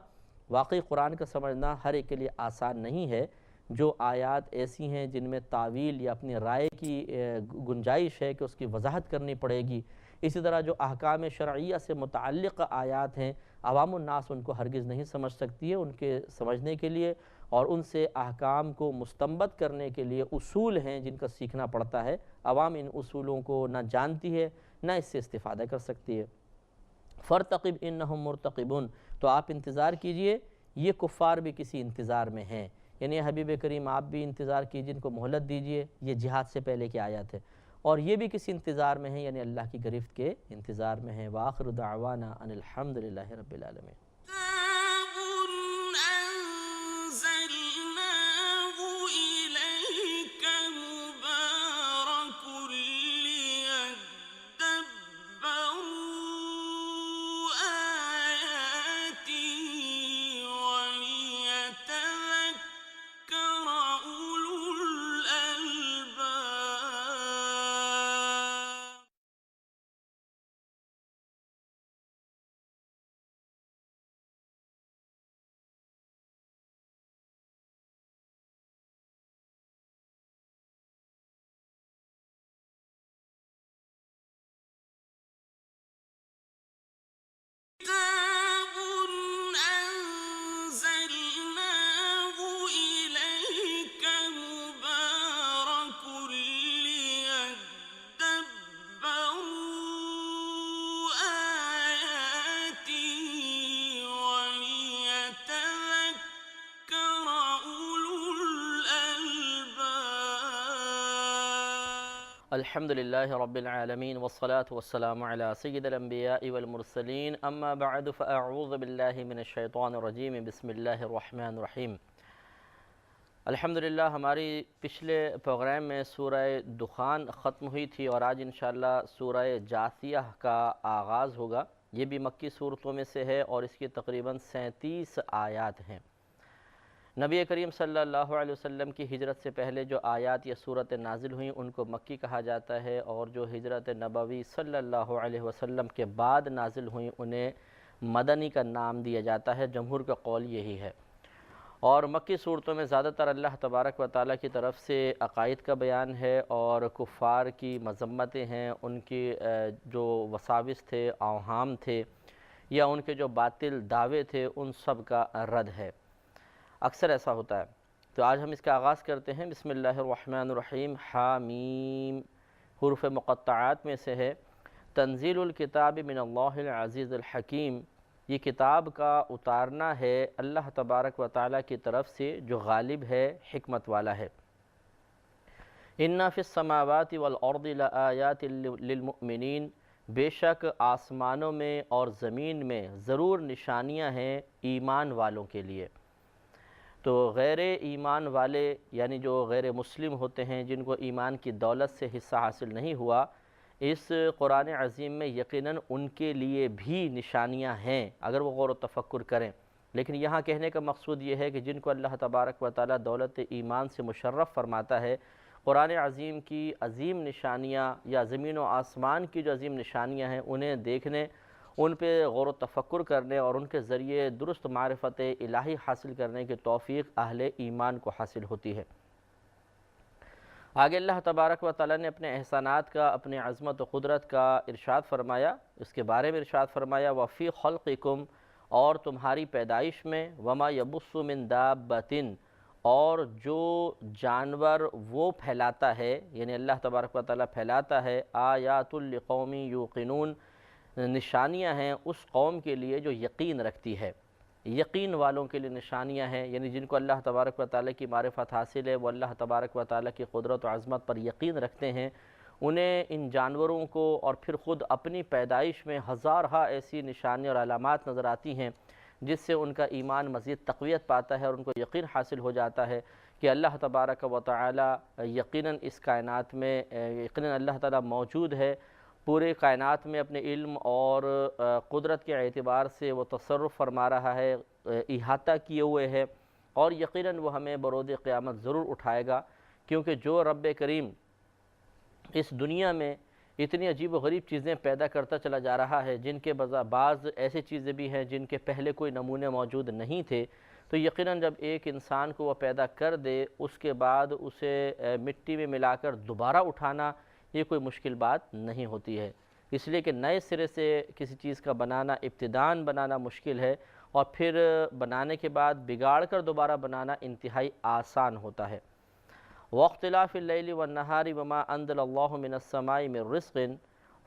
واقعی قرآن کا سمجھنا ہر ایک کے لیے آسان نہیں ہے۔ جو آیات ایسی ہیں جن میں تعویل یا اپنی رائے کی گنجائش ہے کہ اس کی وضاحت کرنی پڑے گی، اسی طرح جو احکام شرعیہ سے متعلق آیات ہیں عوام الناس ان کو ہرگز نہیں سمجھ سکتی ہے۔ ان کے سمجھنے کے لیے اور ان سے احکام کو مستنبط کرنے کے لیے اصول ہیں جن کا سیکھنا پڑتا ہے، عوام ان اصولوں کو نہ جانتی ہے نہ اس سے استفادہ کر سکتی ہے۔ فَارْتَقِبْ إِنَّهُمْ مُرْتَقِبُونَ، تو آپ انتظار کیجئے، یہ کفار بھی کسی انتظار میں ہیں، یعنی حبیب کریم آپ بھی انتظار کیجئے، ان کو مہلت دیجئے، یہ جہاد سے پہلے کی آیات ہے، اور یہ بھی کسی انتظار میں ہیں یعنی اللہ کی گرفت کے انتظار میں ہیں۔ وآخر دعوانا ان الحمد للہ رب العالمین۔ الحمد للہ رب العالمین والصلاة والسلام علی سید الانبیاء والمرسلین، اما بعد فاعوذ باللہ من الشیطان الرجیم، بسم اللہ الرحمن الرحیم۔ الحمدللہ ہماری پچھلے پروگرام میں سورہ دخان ختم ہوئی تھی اور آج انشاءاللہ سورہ جاثیہ کا آغاز ہوگا۔ یہ بھی مکی صورتوں میں سے ہے اور اس کی تقریباً 37 آیات ہیں۔ نبی کریم صلی اللہ علیہ وسلم کی ہجرت سے پہلے جو آیات یا صورت نازل ہوئیں ان کو مکی کہا جاتا ہے، اور جو ہجرت نبوی صلی اللہ علیہ وسلم کے بعد نازل ہوئیں انہیں مدنی کا نام دیا جاتا ہے۔ جمہور کا قول یہی ہے۔ اور مکی صورتوں میں زیادہ تر اللہ تبارک و تعالیٰ کی طرف سے عقائد کا بیان ہے اور کفار کی مذمتیں ہیں، ان کی جو وساوس تھے، اوہام تھے یا ان کے جو باطل دعوے تھے، ان سب کا رد ہے۔ اکثر ایسا ہوتا ہے۔ تو آج ہم اس کا آغاز کرتے ہیں۔ بسم اللہ الرحمن الرحیم۔ حامیم حروف مقطعات میں سے ہے۔ تنزیل الکتاب من اللہ العزیز الحکیم، یہ کتاب کا اتارنا ہے اللہ تبارک و تعالیٰ کی طرف سے جو غالب ہے، حکمت والا ہے۔ اِنَّ فِي السَّمَاوَاتِ وَالْأَرْضِ لَآيَاتٍ لِلْمُؤْمِنِينَ، بے شک آسمانوں میں اور زمین میں ضرور نشانیاں ہیں ایمان والوں کے لیے۔ تو غیر ایمان والے یعنی جو غیر مسلم ہوتے ہیں، جن کو ایمان کی دولت سے حصہ حاصل نہیں ہوا، اس قرآن عظیم میں یقیناً ان کے لیے بھی نشانیاں ہیں اگر وہ غور و تفکر کریں۔ لیکن یہاں کہنے کا مقصود یہ ہے کہ جن کو اللہ تبارک و تعالیٰ دولت ایمان سے مشرف فرماتا ہے، قرآن عظیم کی عظیم نشانیاں یا زمین و آسمان کی جو عظیم نشانیاں ہیں، انہیں دیکھنے، ان پہ غور و تفکر کرنے اور ان کے ذریعے درست معرفت الہی حاصل کرنے کی توفیق اہل ایمان کو حاصل ہوتی ہے۔ آگے اللہ تبارک و تعالیٰ نے اپنے احسانات کا، اپنے عظمت و قدرت کا ارشاد فرمایا، اس کے بارے میں ارشاد فرمایا وَفِي خَلْقِكُمْ، اور تمہاری پیدائش میں، وَمَا يَبُثُّ مِن دَابَّةٍ، اور جو جانور وہ پھیلاتا ہے، یعنی اللہ تبارک و تعالیٰ پھیلاتا ہے، آیات لقوم یوقنون، نشانیاں ہیں اس قوم کے لیے جو یقین رکھتی ہے، یقین والوں کے لیے نشانیاں ہیں، یعنی جن کو اللہ تبارک و تعالیٰ کی معرفت حاصل ہے، وہ اللہ تبارک و تعالیٰ کی قدرت و عظمت پر یقین رکھتے ہیں، انہیں ان جانوروں کو اور پھر خود اپنی پیدائش میں ہزارہا ایسی نشانیاں اور علامات نظر آتی ہیں جس سے ان کا ایمان مزید تقویت پاتا ہے اور ان کو یقین حاصل ہو جاتا ہے کہ اللہ تبارک و تعالیٰ یقیناً اس کائنات میں یقیناً اللہ تعالیٰ موجود ہے، پورے کائنات میں اپنے علم اور قدرت کے اعتبار سے وہ تصرف فرما رہا ہے، احاطہ کیے ہوئے ہے، اور یقیناً وہ ہمیں بروز قیامت ضرور اٹھائے گا، کیونکہ جو رب کریم اس دنیا میں اتنی عجیب و غریب چیزیں پیدا کرتا چلا جا رہا ہے، جن کے بعض ایسی چیزیں بھی ہیں جن کے پہلے کوئی نمونے موجود نہیں تھے، تو یقیناً جب ایک انسان کو وہ پیدا کر دے، اس کے بعد اسے مٹی میں ملا کر دوبارہ اٹھانا یہ کوئی مشکل بات نہیں ہوتی ہے، اس لیے کہ نئے سرے سے کسی چیز کا بنانا، ابتداً بنانا مشکل ہے، اور پھر بنانے کے بعد بگاڑ کر دوبارہ بنانا انتہائی آسان ہوتا ہے۔ وَاخْتِلَافِ اللَّيْلِ وَالنَّهَارِ وَمَا أَنزَلَ اللَّهُ مِنَ السَّمَاءِ مِن رِزْقٍ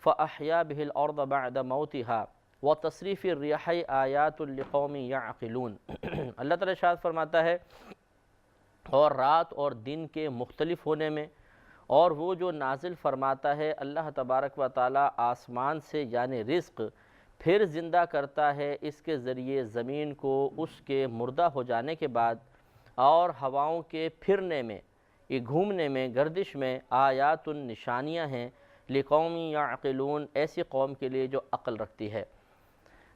فَأَحْيَا بِهِ الْأَرْضَ بَعْدَ مَوْتِهَا وَتَصْرِيفِ الرِّيَاحِ آيَاتٌ لِقَوْمٍ يَعْقِلُونَ۔ اللہ تعالیٰ ارشاد فرماتا ہے، اور رات اور دن کے مختلف ہونے میں، اور وہ جو نازل فرماتا ہے اللہ تبارک و تعالیٰ آسمان سے یعنی رزق، پھر زندہ کرتا ہے اس کے ذریعے زمین کو اس کے مردہ ہو جانے کے بعد، اور ہواؤں کے پھرنے میں، یہ گھومنے میں، گردش میں، آیات نشانیاں ہیں لقوم یعقلون، ایسی قوم کے لیے جو عقل رکھتی ہے۔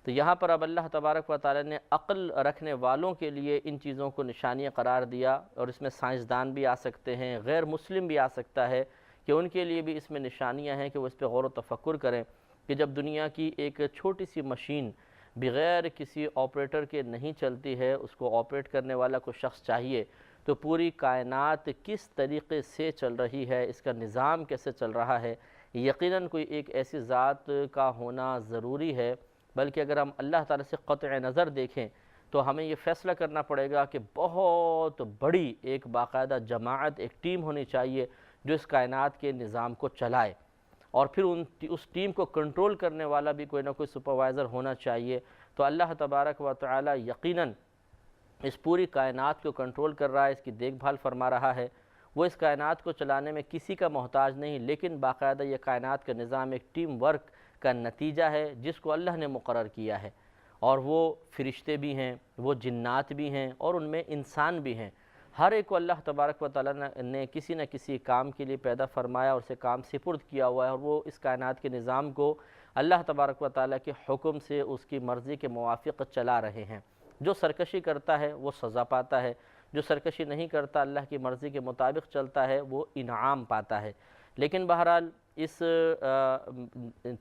تو یہاں پر اب اللہ تبارک و تعالیٰ نے عقل رکھنے والوں کے لیے ان چیزوں کو نشانیاں قرار دیا، اور اس میں سائنسدان بھی آ سکتے ہیں، غیر مسلم بھی آ سکتا ہے کہ ان کے لیے بھی اس میں نشانیاں ہیں کہ وہ اس پہ غور و تفکر کریں کہ جب دنیا کی ایک چھوٹی سی مشین بغیر کسی آپریٹر کے نہیں چلتی ہے، اس کو آپریٹ کرنے والا کوئی شخص چاہیے، تو پوری کائنات کس طریقے سے چل رہی ہے، اس کا نظام کیسے چل رہا ہے، یقیناً کوئی ایک ایسی ذات کا ہونا ضروری ہے۔ بلکہ اگر ہم اللہ تعالیٰ سے قطع نظر دیکھیں تو ہمیں یہ فیصلہ کرنا پڑے گا کہ بہت بڑی ایک باقاعدہ جماعت، ایک ٹیم ہونی چاہیے جو اس کائنات کے نظام کو چلائے، اور پھر اس ٹیم کو کنٹرول کرنے والا بھی کوئی نہ کوئی سپروائزر ہونا چاہیے۔ تو اللہ تبارک و تعالیٰ یقیناً اس پوری کائنات کو کنٹرول کر رہا ہے، اس کی دیکھ بھال فرما رہا ہے، وہ اس کائنات کو چلانے میں کسی کا محتاج نہیں، لیکن باقاعدہ یہ کائنات کا نظام ایک ٹیم ورک کا نتیجہ ہے جس کو اللہ نے مقرر کیا ہے، اور وہ فرشتے بھی ہیں، وہ جنات بھی ہیں، اور ان میں انسان بھی ہیں، ہر ایک کو اللہ تبارک و تعالیٰ نے کسی نہ کسی کام کے لیے پیدا فرمایا اور اسے کام سپرد کیا ہوا ہے، اور وہ اس کائنات کے نظام کو اللہ تبارک و تعالیٰ کے حکم سے اس کی مرضی کے موافق چلا رہے ہیں۔ جو سرکشی کرتا ہے وہ سزا پاتا ہے، جو سرکشی نہیں کرتا، اللہ کی مرضی کے مطابق چلتا ہے، وہ انعام پاتا ہے۔ لیکن بہرحال اس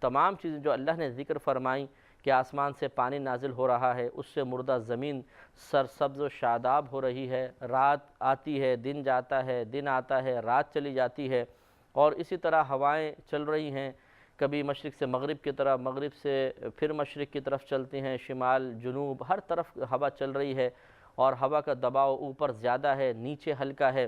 تمام چیزیں جو اللہ نے ذکر فرمائیں کہ آسمان سے پانی نازل ہو رہا ہے، اس سے مردہ زمین سرسبز و شاداب ہو رہی ہے، رات آتی ہے دن جاتا ہے، دن آتا ہے رات چلی جاتی ہے، اور اسی طرح ہوائیں چل رہی ہیں، کبھی مشرق سے مغرب کی طرف، مغرب سے پھر مشرق کی طرف چلتی ہیں، شمال جنوب ہر طرف ہوا چل رہی ہے، اور ہوا کا دباؤ اوپر زیادہ ہے نیچے ہلکا ہے۔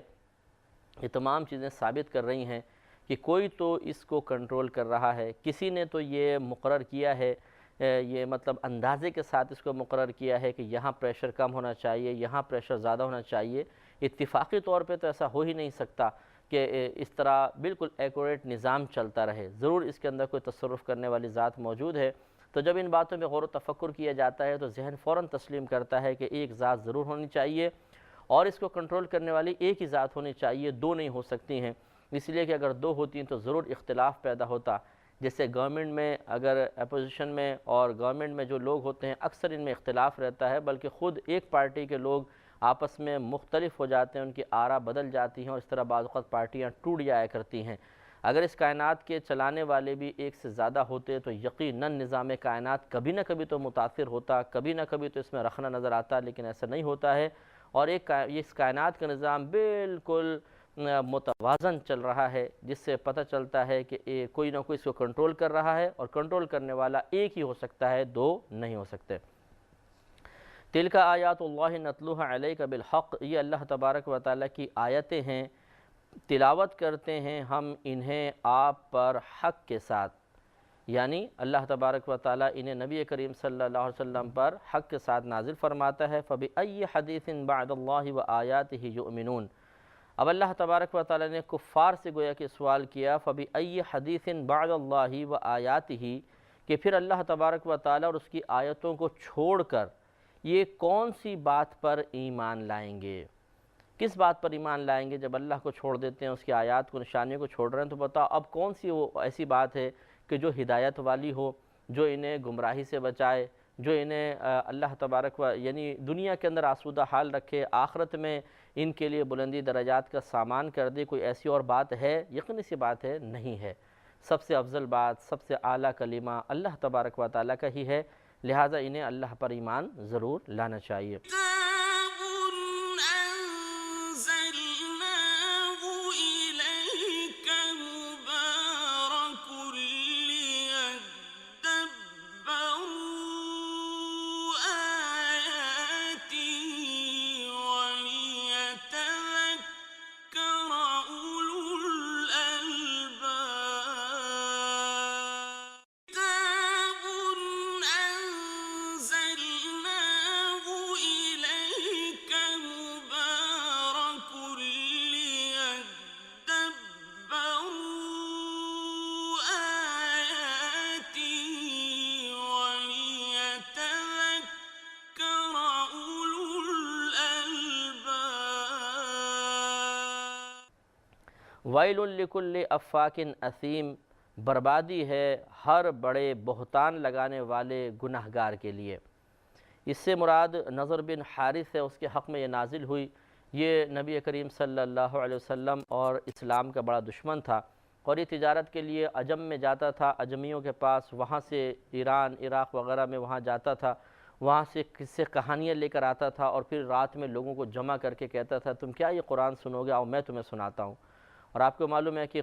یہ تمام چیزیں ثابت کر رہی ہیں کہ کوئی تو اس کو کنٹرول کر رہا ہے، کسی نے تو یہ مقرر کیا ہے، یہ مطلب اندازے کے ساتھ اس کو مقرر کیا ہے کہ یہاں پریشر کم ہونا چاہیے، یہاں پریشر زیادہ ہونا چاہیے۔ اتفاقی طور پہ تو ایسا ہو ہی نہیں سکتا کہ اس طرح بالکل ایکوریٹ نظام چلتا رہے، ضرور اس کے اندر کوئی تصرف کرنے والی ذات موجود ہے۔ تو جب ان باتوں میں غور و تفکر کیا جاتا ہے تو ذہن فوراً تسلیم کرتا ہے کہ ایک ذات ضرور ہونی چاہیے، اور اس کو کنٹرول کرنے والی ایک ہی ذات ہونی چاہیے، دو نہیں ہو سکتی ہیں، اس لیے کہ اگر دو ہوتی ہیں تو ضرور اختلاف پیدا ہوتا۔ جیسے گورنمنٹ میں اگر اپوزیشن میں اور گورنمنٹ میں جو لوگ ہوتے ہیں اکثر ان میں اختلاف رہتا ہے، بلکہ خود ایک پارٹی کے لوگ آپس میں مختلف ہو جاتے ہیں، ان کی آراء بدل جاتی ہیں، اور اس طرح بعض اوقات پارٹیاں ٹوٹ جایا کرتی ہیں۔ اگر اس کائنات کے چلانے والے بھی ایک سے زیادہ ہوتے تو یقیناً نظام کائنات کبھی نہ کبھی تو متاثر ہوتا، کبھی نہ کبھی تو اس میں رخنہ نظر آتا، لیکن ایسا نہیں ہوتا ہے، اور اس کائنات کا نظام بالکل متوازن چل رہا ہے، جس سے پتہ چلتا ہے کہ کوئی نہ کوئی اس کو کنٹرول کر رہا ہے، اور کنٹرول کرنے والا ایک ہی ہو سکتا ہے، دو نہیں ہو سکتے۔ تِلْكَ آیات اللہ نتلوها علیک بالحق، یہ اللہ تبارک و تعالیٰ کی آیتیں ہیں، تلاوت کرتے ہیں ہم انہیں آپ پر حق کے ساتھ، یعنی اللہ تبارک و تعالیٰ انہیں نبی کریم صلی اللہ علیہ وسلم پر حق کے ساتھ نازل فرماتا ہے۔ فَبِأَيِّ حَدِيثٍ بَعْدَ اللَّهِ وَآيَاتِهِ يُؤْمِنُونَ، اب اللہ تبارک و تعالیٰ نے کفار سے گویا کہ سوال کیا، فَبِأَيِّ حَدِيثٍ بَعْدَ اللَّهِ وَآيَاتِهِ، کہ پھر اللہ تبارک و تعالیٰ اور اس کی آیتوں کو چھوڑ کر یہ کون سی بات پر ایمان لائیں گے؟ کس بات پر ایمان لائیں گے؟ جب اللہ کو چھوڑ دیتے ہیں، اس کی آیات کو، نشانیوں کو چھوڑ رہے ہیں، تو بتاؤ اب کون سی وہ ایسی بات ہے کہ جو ہدایت والی ہو، جو انہیں گمراہی سے بچائے، جو انہیں اللہ تبارک و یعنی دنیا کے اندر آسودہ حال رکھے، آخرت میں ان کے لیے بلندی درجات کا سامان کر دے؟ کوئی ایسی اور بات ہے؟ یقینی سی بات ہے، نہیں ہے۔ سب سے افضل بات، سب سے اعلیٰ کلمہ اللہ تبارک و تعالیٰ کا ہی ہے، لہٰذا انہیں اللہ پر ایمان ضرور لانا چاہیے۔ وَيْلٌ لِكُلِّ أَفَّاكٍ أَثِيمٍ، بربادی ہے ہر بڑے بہتان لگانے والے گناہگار کے لیے۔ اس سے مراد نضر بن حارث ہے، اس کے حق میں یہ نازل ہوئی۔ یہ نبی کریم صلی اللہ علیہ وسلم اور اسلام کا بڑا دشمن تھا، اور یہ تجارت کے لیے عجم میں جاتا تھا، عجمیوں کے پاس، وہاں سے ایران، عراق وغیرہ میں وہاں جاتا تھا، وہاں سے قصے کہانیاں لے کر آتا تھا، اور پھر رات میں لوگوں کو جمع کر کے کہتا تھا تم کیا یہ قرآن سنو گے، آؤ میں تمہیں سناتا ہوں۔ اور آپ کو معلوم ہے کہ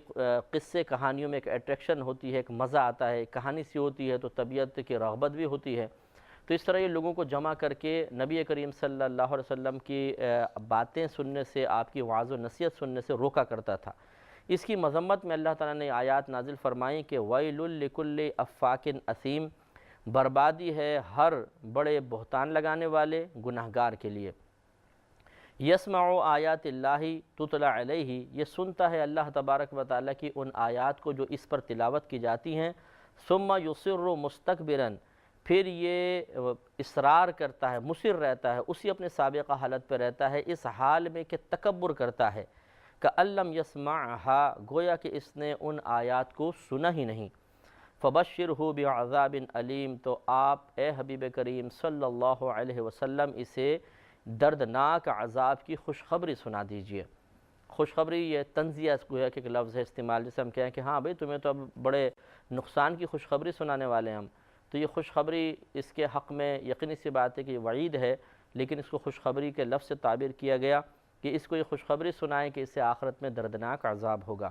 قصے کہانیوں میں ایک اٹریکشن ہوتی ہے، ایک مزہ آتا ہے، کہانی سی ہوتی ہے تو طبیعت کی رغبت بھی ہوتی ہے۔ تو اس طرح یہ لوگوں کو جمع کر کے نبی کریم صلی اللہ علیہ وسلم کی باتیں سننے سے، آپ کی وعظ و نصیحت سننے سے روکا کرتا تھا۔ اس کی مذمت میں اللہ تعالیٰ نے آیات نازل فرمائیں کہ وَيْلٌ لِكُلِّ أَفَّاكٍ أَثِيمٍ، بربادی ہے ہر بڑے بہتان لگانے والے گناہگار کے لیے۔ یسمع آیات اللہ تتلی علیہ، یہ سنتا ہے اللہ تبارک و تعالیٰ کی ان آیات کو جو اس پر تلاوت کی جاتی ہیں، ثم یصر مستکبرا، پھر یہ اصرار کرتا ہے، مصر رہتا ہے، اسی اپنے سابقہ حالت پہ رہتا ہے، اس حال میں کہ تکبر کرتا ہے، کأن لم یسمعھا، گویا کہ اس نے ان آیات کو سنا ہی نہیں۔ فبشرہ بعذاب علیم، تو آپ اے حبیب کریم صلی اللہ علیہ وسلم اسے دردناک عذاب کی خوشخبری سنا دیجئے۔ خوشخبری یہ تنزیہ گویا کہ ایک لفظ ہے استعمال، جیسے ہم کہیں کہ ہاں بھئی تمہیں تو اب بڑے نقصان کی خوشخبری سنانے والے ہیں ہم، تو یہ خوشخبری اس کے حق میں یقینی سی بات ہے کہ یہ وعید ہے، لیکن اس کو خوشخبری کے لفظ سے تعبیر کیا گیا کہ اس کو یہ خوشخبری سنائیں کہ اس سے آخرت میں دردناک عذاب ہوگا۔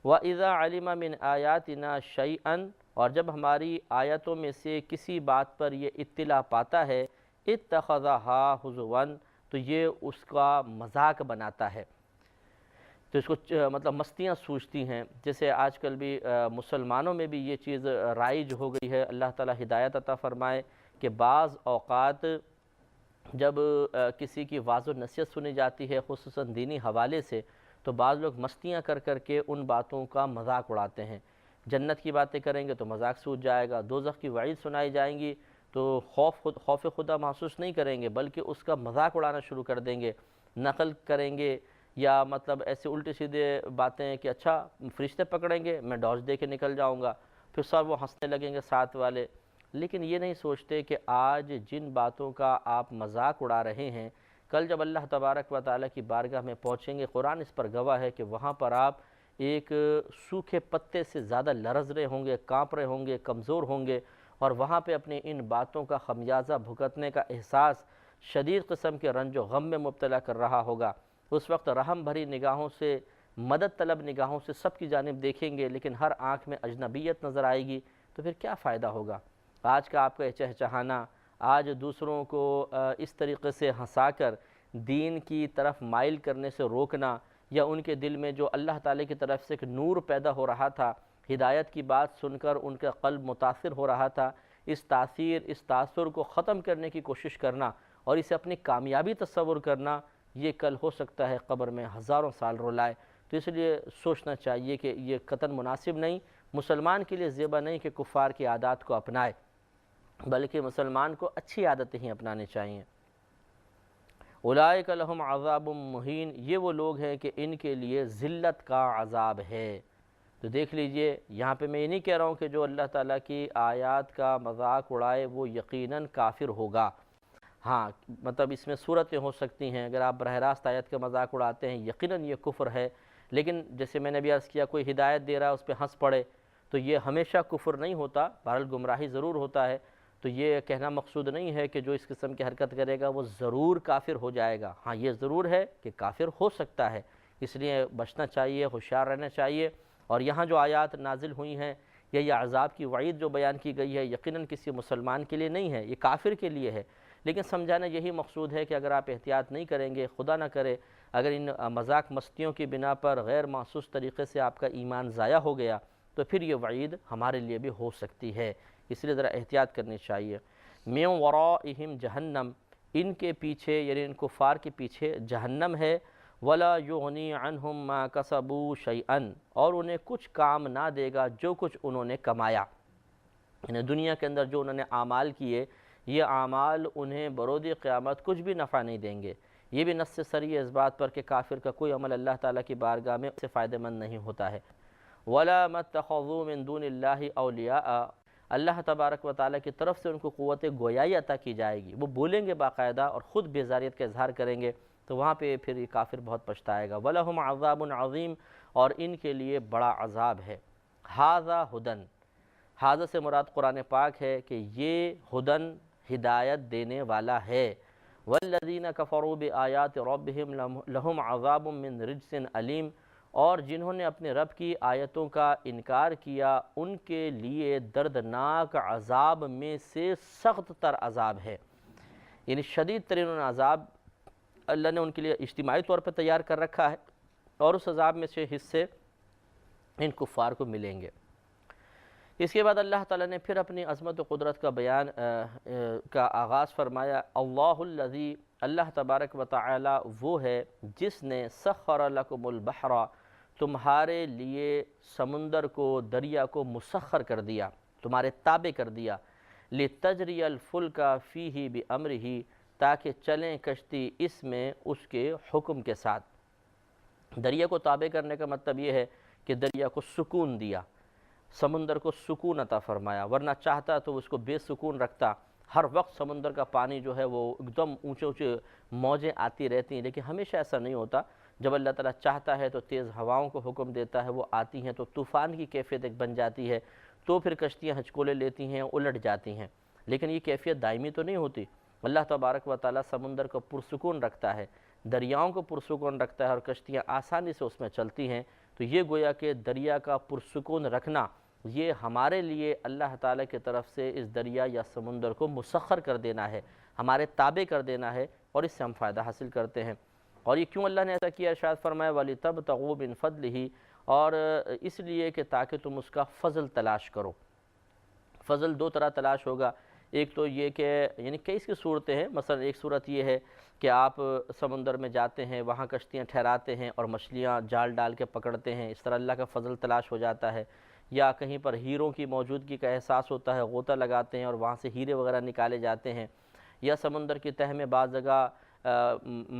وَإِذَا عَلِمَ مِنْ آيَاتِنَا شَيْئًا، اور جب ہماری آیتوں میں سے کسی بات پر یہ اطلاع پاتا ہے، اتَّخَذَهَا هُزُوًا، تو یہ اس کا مذاق بناتا ہے، تو اس کو مطلب مستیاں سوچتی ہیں۔ جیسے آج کل بھی مسلمانوں میں بھی یہ چیز رائج ہو گئی ہے، اللہ تعالیٰ ہدایت عطا فرمائے کہ بعض اوقات جب کسی کی واعظ و نصیحت سنی جاتی ہے خصوصاً دینی حوالے سے، تو بعض لوگ مستیاں کر کر کے ان باتوں کا مذاق اڑاتے ہیں۔ جنت کی باتیں کریں گے تو مذاق سوچ جائے گا، دوزخ کی وعید سنائی جائیں گی تو خوف خدا محسوس نہیں کریں گے بلکہ اس کا مذاق اڑانا شروع کر دیں گے، نقل کریں گے، یا مطلب ایسے الٹے سیدھے باتیں کہ اچھا فرشتے پکڑیں گے میں ڈاج دے کے نکل جاؤں گا، پھر سب وہ ہنسنے لگیں گے ساتھ والے، لیکن یہ نہیں سوچتے کہ آج جن باتوں کا آپ مذاق اڑا رہے ہیں، کل جب اللہ تبارک و تعالیٰ کی بارگاہ میں پہنچیں گے، قرآن اس پر گواہ ہے کہ وہاں پر آپ ایک سوکھے پتے سے زیادہ لرز رہے ہوں گے، کانپ رہے ہوں گے، کمزور ہوں گے، اور وہاں پہ اپنی ان باتوں کا خمیازہ بھگتنے کا احساس شدید قسم کے رنج و غم میں مبتلا کر رہا ہوگا۔ اس وقت رحم بھری نگاہوں سے، مدد طلب نگاہوں سے سب کی جانب دیکھیں گے، لیکن ہر آنکھ میں اجنبیت نظر آئے گی، تو پھر کیا فائدہ ہوگا؟ آج کا آپ کا چہچہانا، آج دوسروں کو اس طریقے سے ہنسا کر دین کی طرف مائل کرنے سے روکنا، یا ان کے دل میں جو اللہ تعالیٰ کی طرف سے ایک نور پیدا ہو رہا تھا، ہدایت کی بات سن کر ان کا قلب متاثر ہو رہا تھا، اس تاثر کو ختم کرنے کی کوشش کرنا اور اسے اپنی کامیابی تصور کرنا، یہ کل ہو سکتا ہے قبر میں ہزاروں سال رلائے۔ تو اس لیے سوچنا چاہیے کہ یہ قطعاً مناسب نہیں، مسلمان کے لیے زیبا نہیں کہ کفار کی عادات کو اپنائے، بلکہ مسلمان کو اچھی عادتیں ہی اپنانی چاہیے۔ اولئک لہم عذاب مہین، یہ وہ لوگ ہیں کہ ان کے لیے ذلت کا عذاب ہے۔ تو دیکھ لیجئے یہاں پہ میں یہ نہیں کہہ رہا ہوں کہ جو اللہ تعالیٰ کی آیات کا مذاق اڑائے وہ یقیناً کافر ہوگا، ہاں مطلب اس میں صورتیں ہو سکتی ہیں، اگر آپ براہ راست آیت کا مذاق اڑاتے ہیں یقیناً یہ کفر ہے، لیکن جیسے میں نے بھی عرض کیا کوئی ہدایت دے رہا ہے اس پہ ہنس پڑے تو یہ ہمیشہ کفر نہیں ہوتا، بہرحال گمراہی ضرور ہوتا ہے، تو یہ کہنا مقصود نہیں ہے کہ جو اس قسم کی حرکت کرے گا وہ ضرور کافر ہو جائے گا، ہاں یہ ضرور ہے کہ کافر ہو سکتا ہے، اس لیے بچنا چاہیے، ہوشیار رہنا چاہیے۔ اور یہاں جو آیات نازل ہوئی ہیں یا یہ عذاب کی وعید جو بیان کی گئی ہے یقیناً کسی مسلمان کے لیے نہیں ہے، یہ کافر کے لیے ہے، لیکن سمجھانا یہی مقصود ہے کہ اگر آپ احتیاط نہیں کریں گے، خدا نہ کرے اگر ان مذاق مستیوں کی بنا پر غیر محسوس طریقے سے آپ کا ایمان ضائع ہو گیا تو پھر یہ وعید ہمارے لیے بھی ہو سکتی ہے، اس لیے ذرا احتیاط کرنی چاہیے۔ من ورائہم جہنم، ان کے پیچھے یعنی ان کفار کے پیچھے جہنم ہے، ولا یغنی عنہم ما کسبوا شیئا، اور انہیں کچھ کام نہ دے گا جو کچھ انہوں نے کمایا، یعنی دنیا کے اندر جو انہوں نے اعمال کیے یہ اعمال انہیں برود قیامت کچھ بھی نفع نہیں دیں گے۔ یہ بھی نص صریح ہے اس بات پر کہ کافر کا کوئی عمل اللہ تعالیٰ کی بارگاہ میں اس سے فائدہ مند نہیں ہوتا ہے۔ وَلَا مَتَّخَذُوا مِن دُونِ اللَّهِ أَوْلِيَاءَ، اللہ تبارک و تعالیٰ کی طرف سے ان کو قوت گویائی عطا کی جائے گی، وہ بولیں گے باقاعدہ اور خود بیزاریت کا اظہار کریں گے، تو وہاں پہ پھر یہ کافر بہت پچھتائے گا۔ وَلَهُمْ عَذَابٌ عَظِيمٌ، اور ان کے لیے بڑا عذاب ہے۔ هَذَا هُدًى، ہذا سے مراد قرآن پاک ہے کہ یہ ہدن ہدایت دینے والا ہے۔ والذین کفروا بآیات ربہم لہم عذاب من رجس علیم، اور جنہوں نے اپنے رب کی آیتوں کا انکار کیا ان کے لیے دردناک عذاب میں سے سخت تر عذاب ہے، یعنی شدید ترین عذاب اللہ نے ان کے لیے اجتماعی طور پر تیار کر رکھا ہے، اور اس عذاب میں سے حصے ان کفار کو ملیں گے۔ اس کے بعد اللہ تعالیٰ نے پھر اپنی عظمت و قدرت کا بیان کا آغاز فرمایا۔ اللہ الذی، اللہ تبارک و تعالی وہ ہے جس نے سخر لکم البحر، تمہارے لیے سمندر کو، دریا کو مسخر کر دیا، تمہارے تابع کر دیا، لتجری الفلک فیہ بامرہ، تاکہ چلیں کشتی اس میں اس کے حکم کے ساتھ۔ دریا کو تابع کرنے کا مطلب یہ ہے کہ دریا کو سکون دیا، سمندر کو سکون عطا فرمایا، ورنہ چاہتا تو اس کو بے سکون رکھتا، ہر وقت سمندر کا پانی جو ہے وہ ایک دم اونچے اونچے موجیں آتی رہتی ہیں، لیکن ہمیشہ ایسا نہیں ہوتا، جب اللہ تعالیٰ چاہتا ہے تو تیز ہواؤں کو حکم دیتا ہے، وہ آتی ہیں تو طوفان کی کیفیت ایک بن جاتی ہے، تو پھر کشتیاں ہچکولے لیتی ہیں، الٹ جاتی ہیں، لیکن یہ کیفیت دائمی تو نہیں ہوتی۔ اللہ تبارک و تعالیٰ سمندر کو پرسکون رکھتا ہے، دریاؤں کو پرسکون رکھتا ہے اور کشتیاں آسانی سے اس میں چلتی ہیں۔ تو یہ گویا کہ دریا کا پرسکون رکھنا، یہ ہمارے لیے اللہ تعالیٰ کی طرف سے اس دریا یا سمندر کو مسخر کر دینا ہے، ہمارے تابع کر دینا ہے، اور اس سے ہم فائدہ حاصل کرتے ہیں۔ اور یہ کیوں اللہ نے ایسا کیا؟ ارشاد فرمایا وَلِتَبْتَغُوا مِن فَضْلِهِ، اور اس لیے کہ تاکہ تم اس کا فضل تلاش کرو۔ فضل دو طرح تلاش ہوگا، ایک تو یہ کہ یعنی کئی اس کی صورتیں ہیں، مثلا ایک صورت یہ ہے کہ آپ سمندر میں جاتے ہیں، وہاں کشتیاں ٹھہراتے ہیں اور مچھلیاں جال ڈال کے پکڑتے ہیں، اس طرح اللہ کا فضل تلاش ہو جاتا ہے۔ یا کہیں پر ہیروں کی موجودگی کا احساس ہوتا ہے، غوطہ لگاتے ہیں اور وہاں سے ہیرے وغیرہ نکالے جاتے ہیں۔ یا سمندر کی تہہ میں بعض جگہ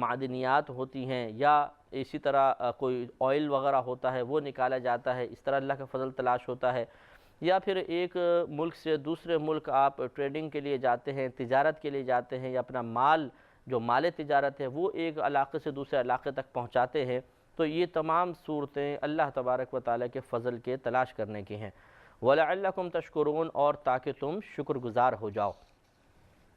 معدنیات ہوتی ہیں، یا اسی طرح کوئی آئل وغیرہ ہوتا ہے وہ نکالا جاتا ہے، اس طرح اللہ کا فضل تلاش ہوتا ہے۔ یا پھر ایک ملک سے دوسرے ملک آپ ٹریڈنگ کے لیے جاتے ہیں، تجارت کے لیے جاتے ہیں، یا اپنا مال جو مال تجارت ہے وہ ایک علاقے سے دوسرے علاقے تک پہنچاتے ہیں، تو یہ تمام صورتیں اللہ تبارک و تعالیٰ کے فضل کے تلاش کرنے کی ہیں۔ وَلَعَلَّكُمْ تَشْكُرُونَ، اور تاکہ تم شکر گزار ہو جاؤ۔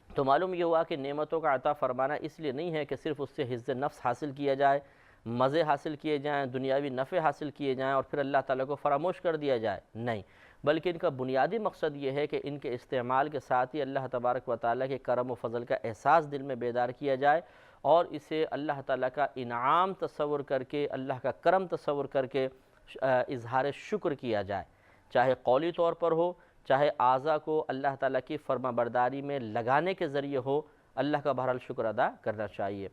تو معلوم یہ ہوا کہ نعمتوں کا عطا فرمانا اس لیے نہیں ہے کہ صرف اس سے حظ نفس حاصل کیا جائے، مزے حاصل کیے جائیں، دنیاوی نفع حاصل کیے جائیں اور پھر اللہ تعالیٰ کو فراموش کر دیا جائے، نہیں، بلکہ ان کا بنیادی مقصد یہ ہے کہ ان کے استعمال کے ساتھ ہی اللہ تبارک و تعالیٰ کے کرم و فضل کا احساس دل میں بیدار کیا جائے، اور اسے اللہ تعالیٰ کا انعام تصور کر کے، اللہ کا کرم تصور کر کے اظہار شکر کیا جائے، چاہے قولی طور پر ہو، چاہے اعضاء کو اللہ تعالیٰ کی فرما برداری میں لگانے کے ذریعے ہو، اللہ کا بہرحال شکر ادا کرنا چاہیے۔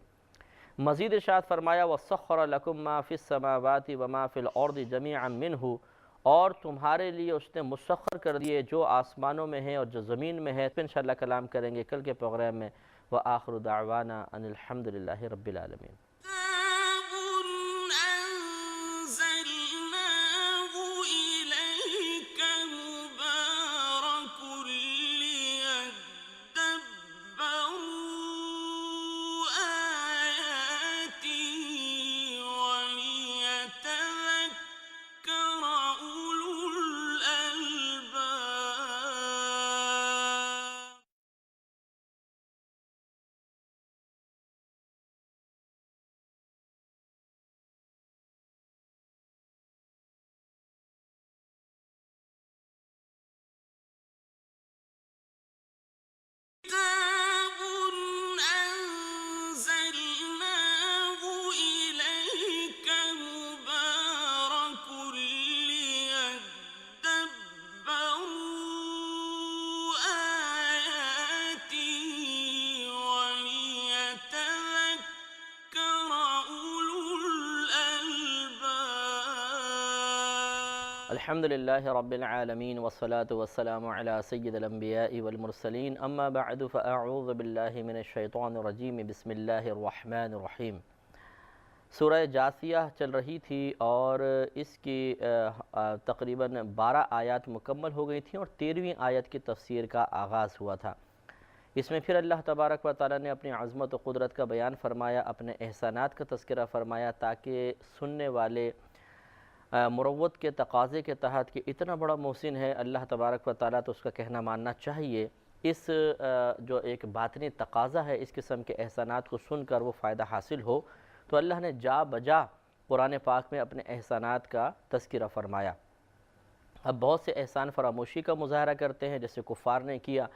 مزید ارشاد فرمایا وَسَخَّرَ لَكُم مَّا فِي السَّمَاوَاتِ وَمَا فِي الْأَرْضِ جَمِيعًا مِّنْهُ، اور تمہارے لیے اس نے مسخر کر دیے جو آسمانوں میں ہے اور جو زمین میں ہے۔ پھر انشاءاللہ کلام کریں گے کل کے پروگرام میں۔ وآخر دعوانا ان الحمدللہ رب العالمین۔ الحمدللہ رب العالمین والصلاة والسلام علی سید الانبیاء والمرسلین، اما بعد فاعوذ باللہ من الشیطان الرجیم، بسم اللہ الرحمن الرحیم۔ سورہ جاثیہ چل رہی تھی اور اس کی تقریباً 12 آیات مکمل ہو گئی تھیں اور 13ویں آیت کی تفسیر کا آغاز ہوا تھا۔ اس میں پھر اللہ تبارک و تعالیٰ نے اپنی عظمت و قدرت کا بیان فرمایا، اپنے احسانات کا تذکرہ فرمایا، تاکہ سننے والے مروت کے تقاضے کے تحت کہ اتنا بڑا محسن ہے اللہ تبارک و تعالیٰ، تو اس کا کہنا ماننا چاہیے، اس جو ایک باطنی تقاضا ہے اس قسم کے احسانات کو سن کر وہ فائدہ حاصل ہو، تو اللہ نے جا بجا قرآن پاک میں اپنے احسانات کا تذکرہ فرمایا۔ اب بہت سے احسان فراموشی کا مظاہرہ کرتے ہیں جیسے کفار نے کیا،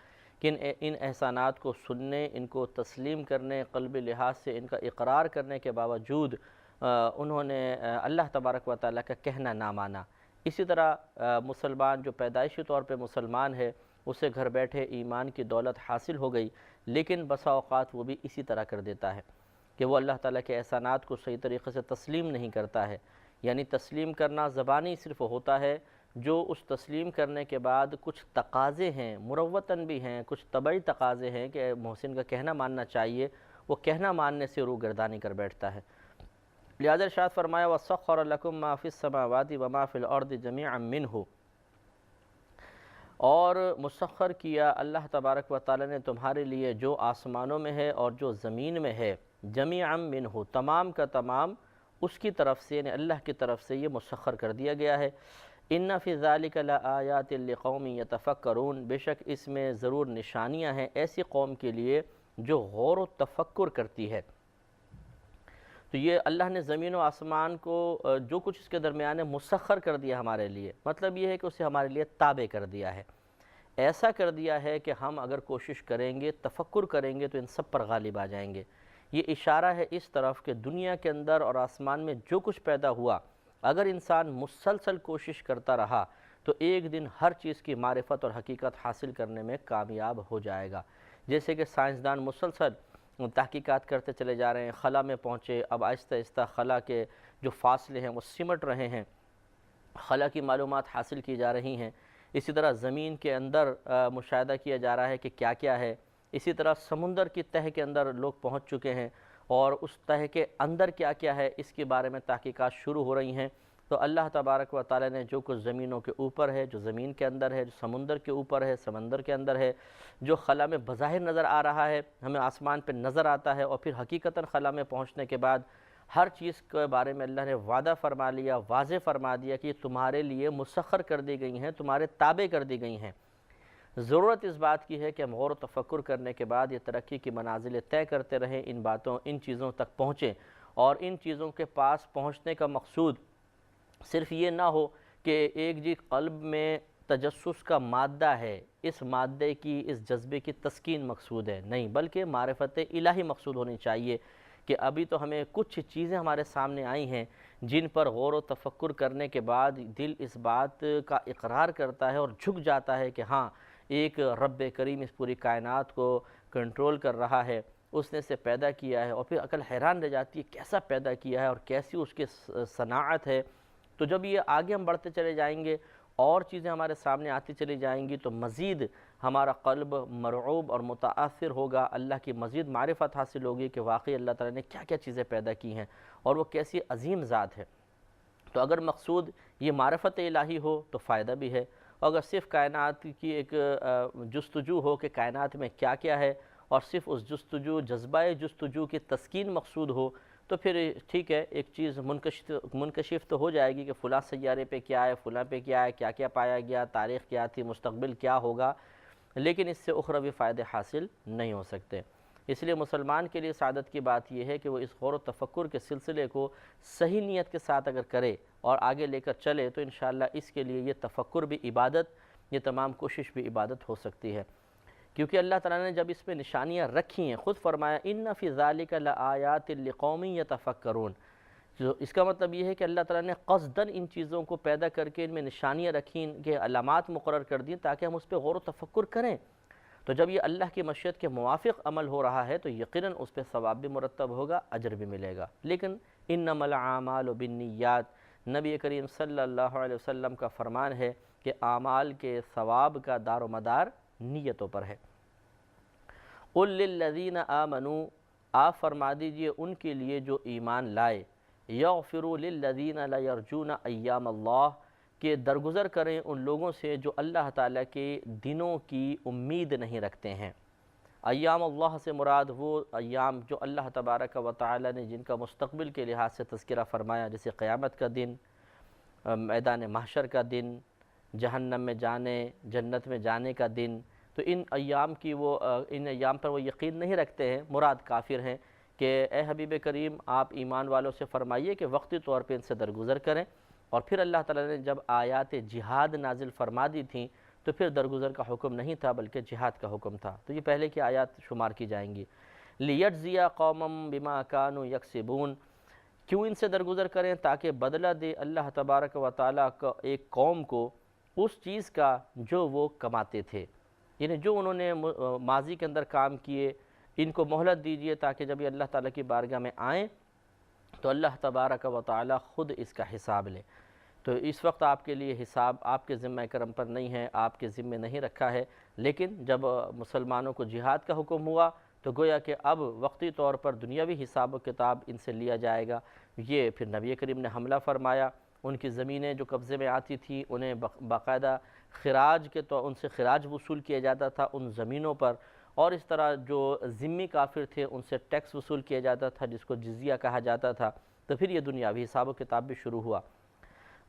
کہ ان احسانات کو سننے، ان کو تسلیم کرنے، قلبی لحاظ سے ان کا اقرار کرنے کے باوجود انہوں نے اللہ تبارک و تعالیٰ کا کہنا نہ مانا۔ اسی طرح مسلمان جو پیدائشی طور پہ مسلمان ہے، اسے گھر بیٹھے ایمان کی دولت حاصل ہو گئی، لیکن بسا اوقات وہ بھی اسی طرح کر دیتا ہے کہ وہ اللہ تعالیٰ کے احسانات کو صحیح طریقے سے تسلیم نہیں کرتا ہے۔ یعنی تسلیم کرنا زبانی صرف ہوتا ہے، جو اس تسلیم کرنے کے بعد کچھ تقاضے ہیں، مروتاً بھی ہیں، کچھ طبعی تقاضے ہیں کہ محسن کا کہنا ماننا چاہیے، وہ کہنا ماننے سے روگردانی کر بیٹھتا ہے۔ لہذا ارشاد فرمایا وَسَخَّرَ لَكُم مَّا فِي السَّمَاوَاتِ وَمَا فِي الْأَرْضِ جَمِيعًا مِّنْهُ، اور مسخر کیا اللہ تبارک و تعالیٰ نے تمہارے لیے جو آسمانوں میں ہے اور جو زمین میں ہے، جَمِيعًا مِّنْهُ، تمام کا تمام اس کی طرف سے یعنی اللہ کی طرف سے یہ مسخر کر دیا گیا ہے۔ ان فی ذالک لآیات لقوم یتفکرون، بے شک اس میں ضرور نشانیاں ہیں ایسی قوم کے لیے جو غور و تفکر کرتی ہے۔ تو یہ اللہ نے زمین و آسمان کو جو کچھ اس کے درمیان ہے مسخر کر دیا ہمارے لیے، مطلب یہ ہے کہ اسے ہمارے لیے تابع کر دیا ہے، ایسا کر دیا ہے کہ ہم اگر کوشش کریں گے، تفکر کریں گے تو ان سب پر غالب آ جائیں گے۔ یہ اشارہ ہے اس طرف کہ دنیا کے اندر اور آسمان میں جو کچھ پیدا ہوا، اگر انسان مسلسل کوشش کرتا رہا تو ایک دن ہر چیز کی معرفت اور حقیقت حاصل کرنے میں کامیاب ہو جائے گا۔ جیسے کہ سائنسدان مسلسل تحقیقات کرتے چلے جا رہے ہیں، خلا میں پہنچے، اب آہستہ آہستہ خلا کے جو فاصلے ہیں وہ سمٹ رہے ہیں، خلا کی معلومات حاصل کی جا رہی ہیں۔ اسی طرح زمین کے اندر مشاہدہ کیا جا رہا ہے کہ کیا کیا ہے، اسی طرح سمندر کی تہہ کے اندر لوگ پہنچ چکے ہیں اور اس تہہ کے اندر کیا کیا ہے اس کے بارے میں تحقیقات شروع ہو رہی ہیں۔ تو اللہ تبارک و تعالی نے جو کچھ زمینوں کے اوپر ہے، جو زمین کے اندر ہے، جو سمندر کے اوپر ہے، سمندر کے اندر ہے، جو خلا میں بظاہر نظر آ رہا ہے، ہمیں آسمان پہ نظر آتا ہے، اور پھر حقیقتاً خلا میں پہنچنے کے بعد ہر چیز کے بارے میں اللہ نے وعدہ فرما لیا، واضح فرما دیا کہ یہ تمہارے لیے مسخر کر دی گئی ہیں، تمہارے تابع کر دی گئی ہیں۔ ضرورت اس بات کی ہے کہ ہم غور و تفکر کرنے کے بعد یہ ترقی کی منازلیں طے کرتے رہیں، ان چیزوں تک پہنچیں، اور ان چیزوں کے پاس پہنچنے کا مقصود صرف یہ نہ ہو کہ ایک قلب میں تجسس کا مادہ ہے، اس مادے کی، اس جذبے کی تسکین مقصود ہے، نہیں، بلکہ معرفت الہی مقصود ہونی چاہیے کہ ابھی تو ہمیں کچھ چیزیں ہمارے سامنے آئی ہیں جن پر غور و تفکر کرنے کے بعد دل اس بات کا اقرار کرتا ہے اور جھک جاتا ہے کہ ہاں، ایک رب کریم اس پوری کائنات کو کنٹرول کر رہا ہے، اس نے اسے پیدا کیا ہے، اور پھر عقل حیران رہ جاتی ہے کیسا پیدا کیا ہے اور کیسی اس کی صناعت ہے۔ تو جب یہ آگے ہم بڑھتے چلے جائیں گے اور چیزیں ہمارے سامنے آتی چلی جائیں گی تو مزید ہمارا قلب مرعوب اور متاثر ہوگا، اللہ کی مزید معرفت حاصل ہوگی کہ واقعی اللہ تعالیٰ نے کیا کیا چیزیں پیدا کی ہیں اور وہ کیسی عظیم ذات ہے۔ تو اگر مقصود یہ معرفت الہی ہو تو فائدہ بھی ہے، اور اگر صرف کائنات کی ایک جستجو ہو کہ کائنات میں کیا کیا ہے اور صرف اس جذبہ جستجو کی تسکین مقصود ہو تو پھر ٹھیک ہے، ایک چیز منکشف تو ہو جائے گی کہ فلاں سیارے پہ کیا ہے، فلاں پہ کیا ہے، کیا کیا پایا گیا، تاریخ کیا تھی، مستقبل کیا ہوگا، لیکن اس سے اخروی فائدے حاصل نہیں ہو سکتے۔ اس لیے مسلمان کے لیے سعادت کی بات یہ ہے کہ وہ اس غور و تفکر کے سلسلے کو صحیح نیت کے ساتھ اگر کرے اور آگے لے کر چلے تو انشاءاللہ اس کے لیے یہ تفکر بھی عبادت، یہ تمام کوشش بھی عبادت ہو سکتی ہے، کیونکہ اللہ تعالیٰ نے جب اس میں نشانیاں رکھی ہیں، خود فرمایا ان فی ذالک لآیات لقوم یتفکرون، جو اس کا مطلب یہ ہے کہ اللہ تعالیٰ نے قصداً ان چیزوں کو پیدا کر کے ان میں نشانیاں رکھیں، ان کے علامات مقرر کر دیں تاکہ ہم اس پہ غور و تفکر کریں۔ تو جب یہ اللہ کی مشیت کے موافق عمل ہو رہا ہے تو یقیناً اس پہ ثواب بھی مرتب ہوگا، اجر بھی ملے گا۔ لیکن انما الاعمال بالنیات، نبی کریم صلی اللہ علیہ وسلم کا فرمان ہے کہ اعمال کے ثواب کا دار و مدار نیتوں پر ہے۔ قل للذین آمنوا، آپ فرما دیجئے ان کے لیے جو ایمان لائے، یغفروا للذین لا یرجون ایام اللہ، کہ درگزر کریں ان لوگوں سے جو اللہ تعالیٰ کے دنوں کی امید نہیں رکھتے ہیں۔ ایام اللہ سے مراد وہ ایام جو اللہ تبارک و تعالیٰ نے جن کا مستقبل کے لحاظ سے تذکرہ فرمایا، جیسے قیامت کا دن، میدان محشر کا دن، جہنم میں جانے، جنت میں جانے کا دن، تو ان ایام پر وہ یقین نہیں رکھتے ہیں، مراد کافر ہیں کہ اے حبیب کریم آپ ایمان والوں سے فرمائیے کہ وقتی طور پہ ان سے درگزر کریں۔ اور پھر اللہ تعالیٰ نے جب آیات جہاد نازل فرما دی تھیں تو پھر درگزر کا حکم نہیں تھا بلکہ جہاد کا حکم تھا، تو یہ پہلے کی آیات شمار کی جائیں گی۔ لِيَجْزِيَ قَوْمًا بِمَا كَانُوا يَكْسِبُونَ، کیوں ان سے درگزر کریں؟ تاکہ بدلہ دے اللہ تبارک و تعالیٰ کا ایک قوم کو اس چیز کا جو وہ کماتے تھے، یعنی جو انہوں نے ماضی کے اندر کام کیے، ان کو مہلت دیجئے تاکہ جب یہ اللہ تعالیٰ کی بارگاہ میں آئیں تو اللہ تبارک و تعالیٰ خود اس کا حساب لے۔ تو اس وقت آپ کے لیے حساب آپ کے ذمہ کرم پر نہیں ہے، آپ کے ذمہ نہیں رکھا ہے، لیکن جب مسلمانوں کو جہاد کا حکم ہوا تو گویا کہ اب وقتی طور پر دنیاوی حساب و کتاب ان سے لیا جائے گا۔ یہ پھر نبی کریم نے حملہ فرمایا، ان کی زمینیں جو قبضے میں آتی تھیں انہیں باقاعدہ خراج کے تو ان سے خراج وصول کیا جاتا تھا ان زمینوں پر، اور اس طرح جو ذمی کافر تھے ان سے ٹیکس وصول کیا جاتا تھا جس کو جزیہ کہا جاتا تھا۔ تو پھر یہ دنیاوی حساب و کتاب بھی شروع ہوا۔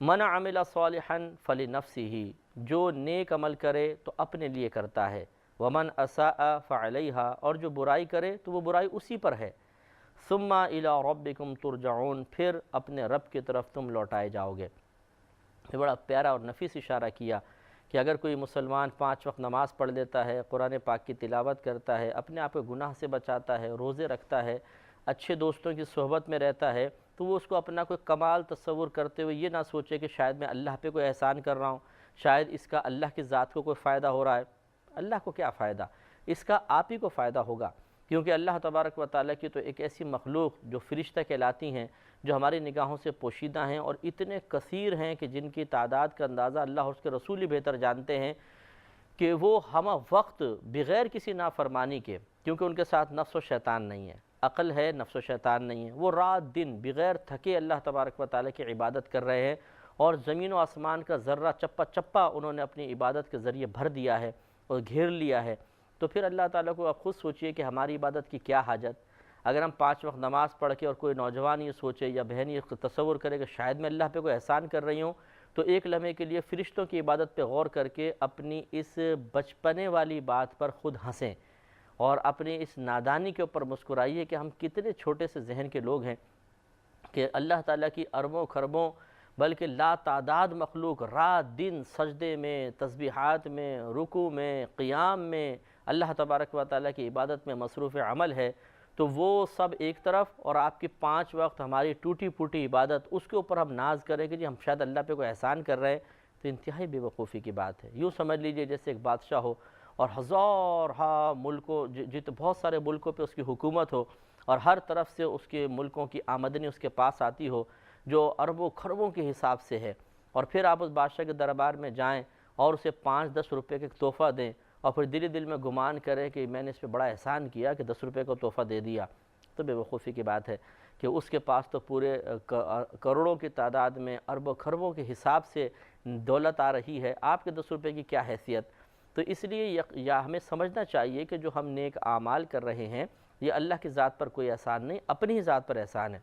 من عمل صالحا فلنفسہ، جو نیک عمل کرے تو اپنے لیے کرتا ہے، ومن اساء فعلیہا، اور جو برائی کرے تو وہ برائی اسی پر ہے، ثم الی ربکم ترجعون، پھر اپنے رب کی طرف تم لوٹائے جاؤ گے۔ یہ بڑا پیارا اور نفیس اشارہ کیا کہ اگر کوئی مسلمان 5 وقت نماز پڑھ لیتا ہے، قرآن پاک کی تلاوت کرتا ہے، اپنے آپ کو گناہ سے بچاتا ہے، روزے رکھتا ہے، اچھے دوستوں کی صحبت میں رہتا ہے، تو وہ اس کو اپنا کوئی کمال تصور کرتے ہوئے یہ نہ سوچے کہ شاید میں اللہ پہ کوئی احسان کر رہا ہوں، شاید اس کا اللہ کی ذات کو کوئی فائدہ ہو رہا ہے۔ اللہ کو کیا فائدہ؟ اس کا آپ ہی کو فائدہ ہوگا، کیونکہ اللہ تبارک و تعالیٰ کی تو ایک ایسی مخلوق جو فرشتہ کہلاتی ہیں، جو ہماری نگاہوں سے پوشیدہ ہیں اور اتنے کثیر ہیں کہ جن کی تعداد کا اندازہ اللہ اور اس کے رسول ہی بہتر جانتے ہیں، کہ وہ ہمہ وقت بغیر کسی نافرمانی کے، کیونکہ ان کے ساتھ نفس و شیطان نہیں ہے، عقل ہے، نفس و شیطان نہیں ہے، وہ رات دن بغیر تھکے اللہ تبارک و تعالیٰ کی عبادت کر رہے ہیں، اور زمین و آسمان کا ذرہ چپا چپا انہوں نے اپنی عبادت کے ذریعے بھر دیا ہے اور گھیر لیا ہے۔ تو پھر اللہ تعالیٰ کو آپ خود سوچئے کہ ہماری عبادت کی کیا حاجت؟ اگر ہم 5 وقت نماز پڑھ کے اور کوئی نوجوان یہ سوچے یا بہن یہ تصور کرے کہ شاید میں اللہ پہ کوئی احسان کر رہی ہوں، تو ایک لمحے کے لیے فرشتوں کی عبادت پہ غور کر کے اپنی اس بچپنے والی بات پر خود ہنسیں اور اپنی اس نادانی کے اوپر مسکرائیے کہ ہم کتنے چھوٹے سے ذہن کے لوگ ہیں کہ اللہ تعالیٰ کی اربوں خربوں بلکہ لا تعداد مخلوق رات دن سجدے میں، تسبیحات میں، رکوع میں، قیام میں اللہ تبارک و تعالیٰ کی عبادت میں مصروف عمل ہے، تو وہ سب ایک طرف، اور آپ کی 5 وقت ہماری ٹوٹی پھوٹی عبادت، اس کے اوپر ہم ناز کریں کہ جی ہم شاید اللہ پہ کوئی احسان کر رہے ہیں، تو انتہائی بے وقوفی کی بات ہے۔ یوں سمجھ لیجئے جیسے ایک بادشاہ ہو اور ہزارہا ملکوں بہت سارے ملکوں پہ اس کی حکومت ہو، اور ہر طرف سے اس کے ملکوں کی آمدنی اس کے پاس آتی ہو جو اربوں خربوں کے حساب سے ہے، اور پھر آپ اس بادشاہ کے دربار میں جائیں اور اسے 5-10 روپے کا تحفہ دیں، اور پھر دل میں گمان کریں کہ میں نے اس پہ بڑا احسان کیا کہ 10 روپے کا تحفہ دے دیا، تو بے وقوفی کی بات ہے کہ اس کے پاس تو پورے کروڑوں کی تعداد میں اربوں خربوں کے حساب سے دولت آ رہی ہے، آپ کے 10 روپے کی کیا حیثیت؟ تو اس لیے ہمیں سمجھنا چاہیے کہ جو ہم نیک اعمال کر رہے ہیں یہ اللہ کی ذات پر کوئی احسان نہیں، اپنی ہی ذات پر احسان ہے۔